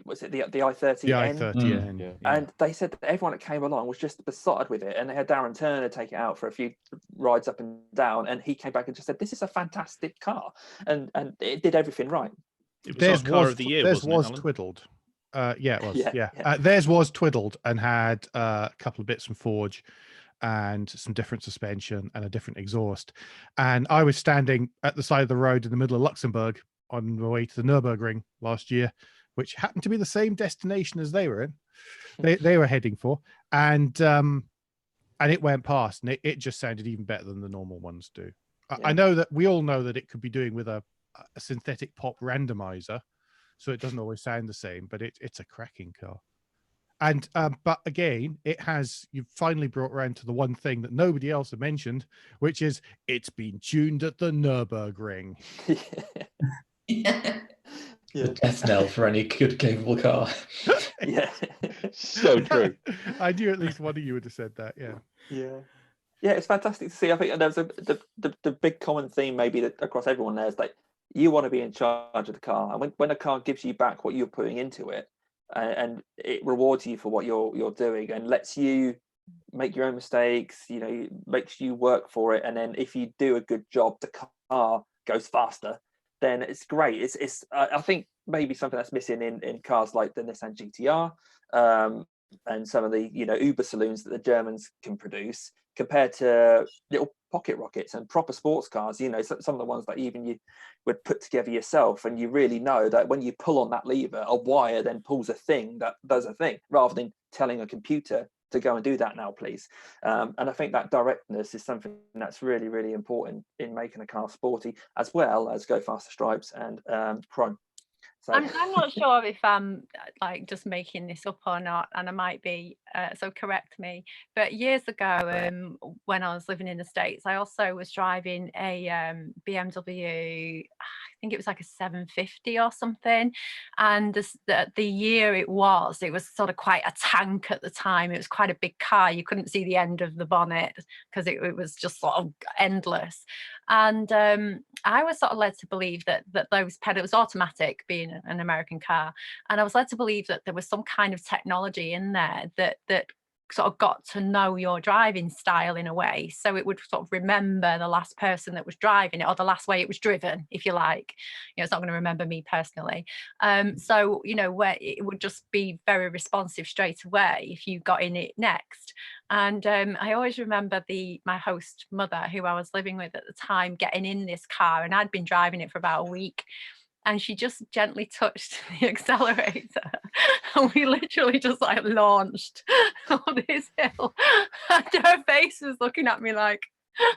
was it the i30N? The i30N, yeah. And they said that everyone that came along was just besotted with it. And they had Darren Turner take it out for a few rides up and down. And he came back and just said, this is a fantastic car. And it did everything right. Theirs was twiddled. Yeah, it was. Yeah. Theirs was twiddled and had a couple of bits from Forge and some different suspension and a different exhaust. And I was standing at the side of the road in the middle of Luxembourg on my way to the Nürburgring last year, which happened to be the same destination as they were in. They were heading for, and it went past, and it just sounded even better than the normal ones do. I know that we all know that it could be doing with a synthetic pop randomizer, so it doesn't always sound the same, but it's a cracking car. And but again, you've finally brought around to the one thing that nobody else had mentioned, which is it's been tuned at the Nürburgring. The death knell for any good capable car. Yeah, so true. I knew at least one of you would have said that. Yeah, it's fantastic to see. I think there's the big common theme maybe that across everyone there is like you want to be in charge of the car, and when a car gives you back what you're putting into it, and it rewards you for what you're doing and lets you make your own mistakes, you know, makes you work for it, and then if you do a good job, the car goes faster. Then it's great. It's I think maybe something that's missing in cars like the Nissan GTR and some of the Uber saloons that the Germans can produce compared to little pocket rockets and proper sports cars. You know, some of the ones that even you would put together yourself, and you really know that when you pull on that lever, a wire then pulls a thing that does a thing, rather than telling a computer to go and do that now, please. And I think that directness is something that's really, really important in making a car sporty, as well as go faster stripes and chrome. So I'm not sure if I'm like just making this up or not, and I might be, so correct me. But years ago, when I was living in the States, I also was driving a BMW. I think it was like a 750 or something, and the year it was sort of quite a tank at the time. It was quite a big car. You couldn't see the end of the bonnet because it was just sort of endless. And I was sort of led to believe that those pedals, was automatic, being an American car, and I was led to believe that there was some kind of technology in there that sort of got to know your driving style in a way, so it would sort of remember the last person that was driving it, or the last way it was driven, if you like. It's not going to remember me personally. So where it would just be very responsive straight away if you got in it next. And I always remember my host mother, who I was living with at the time, getting in this car, and I'd been driving it for about a week. And she just gently touched the accelerator, and we literally just like launched on this hill. And her face was looking at me like,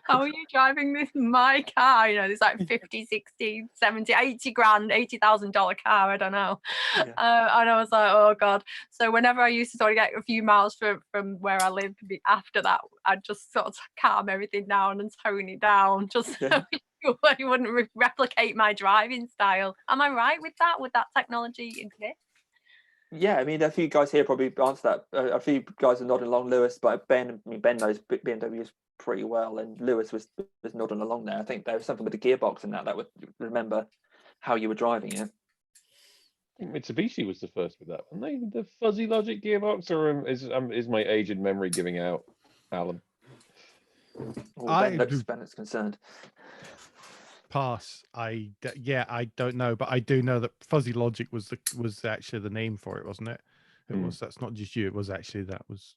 how are you driving this my car? It's like 50, 60, 70, 80 grand, $80,000 car, I don't know. And I was like, oh God. So whenever I used to sort of get a few miles from where I lived after that, I'd just sort of calm everything down and tone it down, just so you wouldn't replicate my driving style. Am I right with that? Would that technology exist? Yeah, I mean, a few guys here probably answer that. A few guys are nodding along. Lewis, but Ben knows BMWs pretty well, and Lewis was nodding along there. I think there was something with the gearbox and that would remember how you were driving it. I think Mitsubishi was the first with that, wasn't they? The fuzzy logic gearbox, or is my aged memory giving out, Alan? Ben is concerned. Pass. I don't know, but I do know that fuzzy logic was actually the name for it, wasn't it? It was. That's not just you. It was actually that was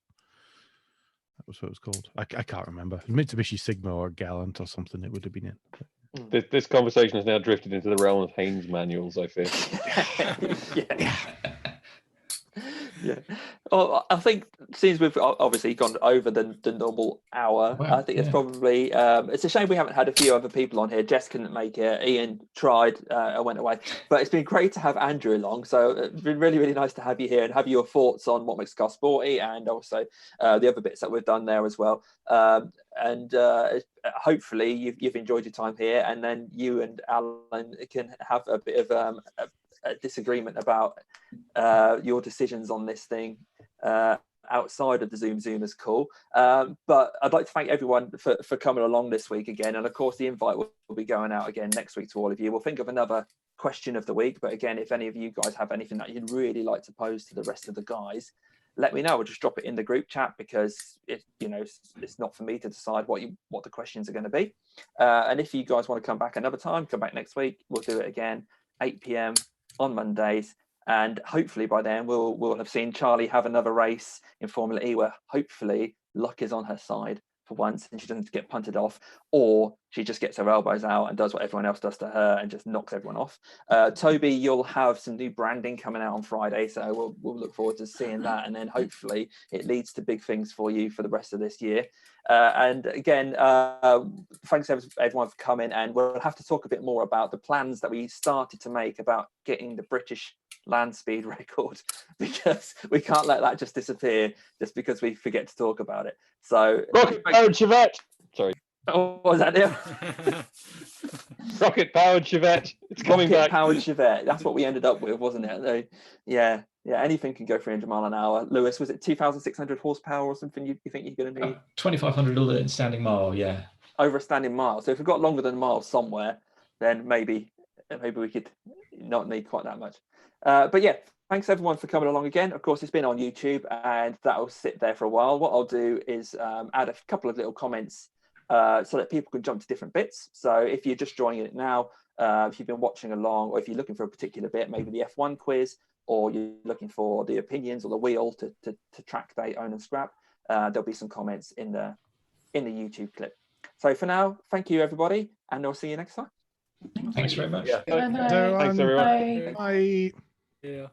what it was called. I can't remember. Mitsubishi Sigma or Gallant or something. It would have been in. This conversation has now drifted into the realm of Haynes manuals, I fear. Yeah. Well, I think since we've obviously gone over the normal hour, Wow, I think it's probably it's a shame we haven't had a few other people on here. Jess couldn't make it. Ian tried and went away, but it's been great to have Andrew along. So it's been really, really nice to have you here and have your thoughts on what makes car sporty and also the other bits that we've done there as well. And hopefully you've enjoyed your time here, and then you and Alan can have a bit of a disagreement about your decisions on this thing outside of the ZoomZoomers call. But I'd like to thank everyone for coming along this week again. And of course, the invite will be going out again next week to all of you. We'll think of another question of the week. But again, if any of you guys have anything that you'd really like to pose to the rest of the guys, let me know. We'll just drop it in the group chat, because it's not for me to decide what the questions are going to be. And if you guys want to come back another time, come back next week. We'll do it again, 8 p.m. on Mondays. And hopefully by then we'll have seen Charlie have another race in Formula E where hopefully luck is on her side for once and she doesn't get punted off, or she just gets her elbows out and does what everyone else does to her and just knocks everyone off. Toby, you'll have some new branding coming out on Friday, so we'll look forward to seeing that, and then hopefully it leads to big things for you for the rest of this year. And again, thanks everyone for coming, and we'll have to talk a bit more about the plans that we started to make about getting the British land speed record, because we can't let that just disappear just because we forget to talk about it. So rocket powered Chevette. Sorry. Oh, what was that there? Rocket powered Chevette. It's coming back. Powered Chevette. That's what we ended up with, wasn't it? Yeah. Anything can go 300 mile an hour. Lewis, was it 2,600 horsepower or something? You think you're going to need 2,500 standing mile? Yeah. Over a standing mile. So if we've got longer than a mile somewhere, then maybe we could not need quite that much. But yeah, thanks everyone for coming along again. Of course, it's been on YouTube and that'll sit there for a while. What I'll do is add a couple of little comments so that people can jump to different bits. So if you're just joining it now, if you've been watching along, or if you're looking for a particular bit, maybe the F1 quiz, or you're looking for the opinions or the wheel to track day, own and scrap, there'll be some comments in the YouTube clip. So for now, thank you everybody, and I'll see you next time. Thanks very much. Yeah. Thanks everyone. Bye. Bye. Yeah.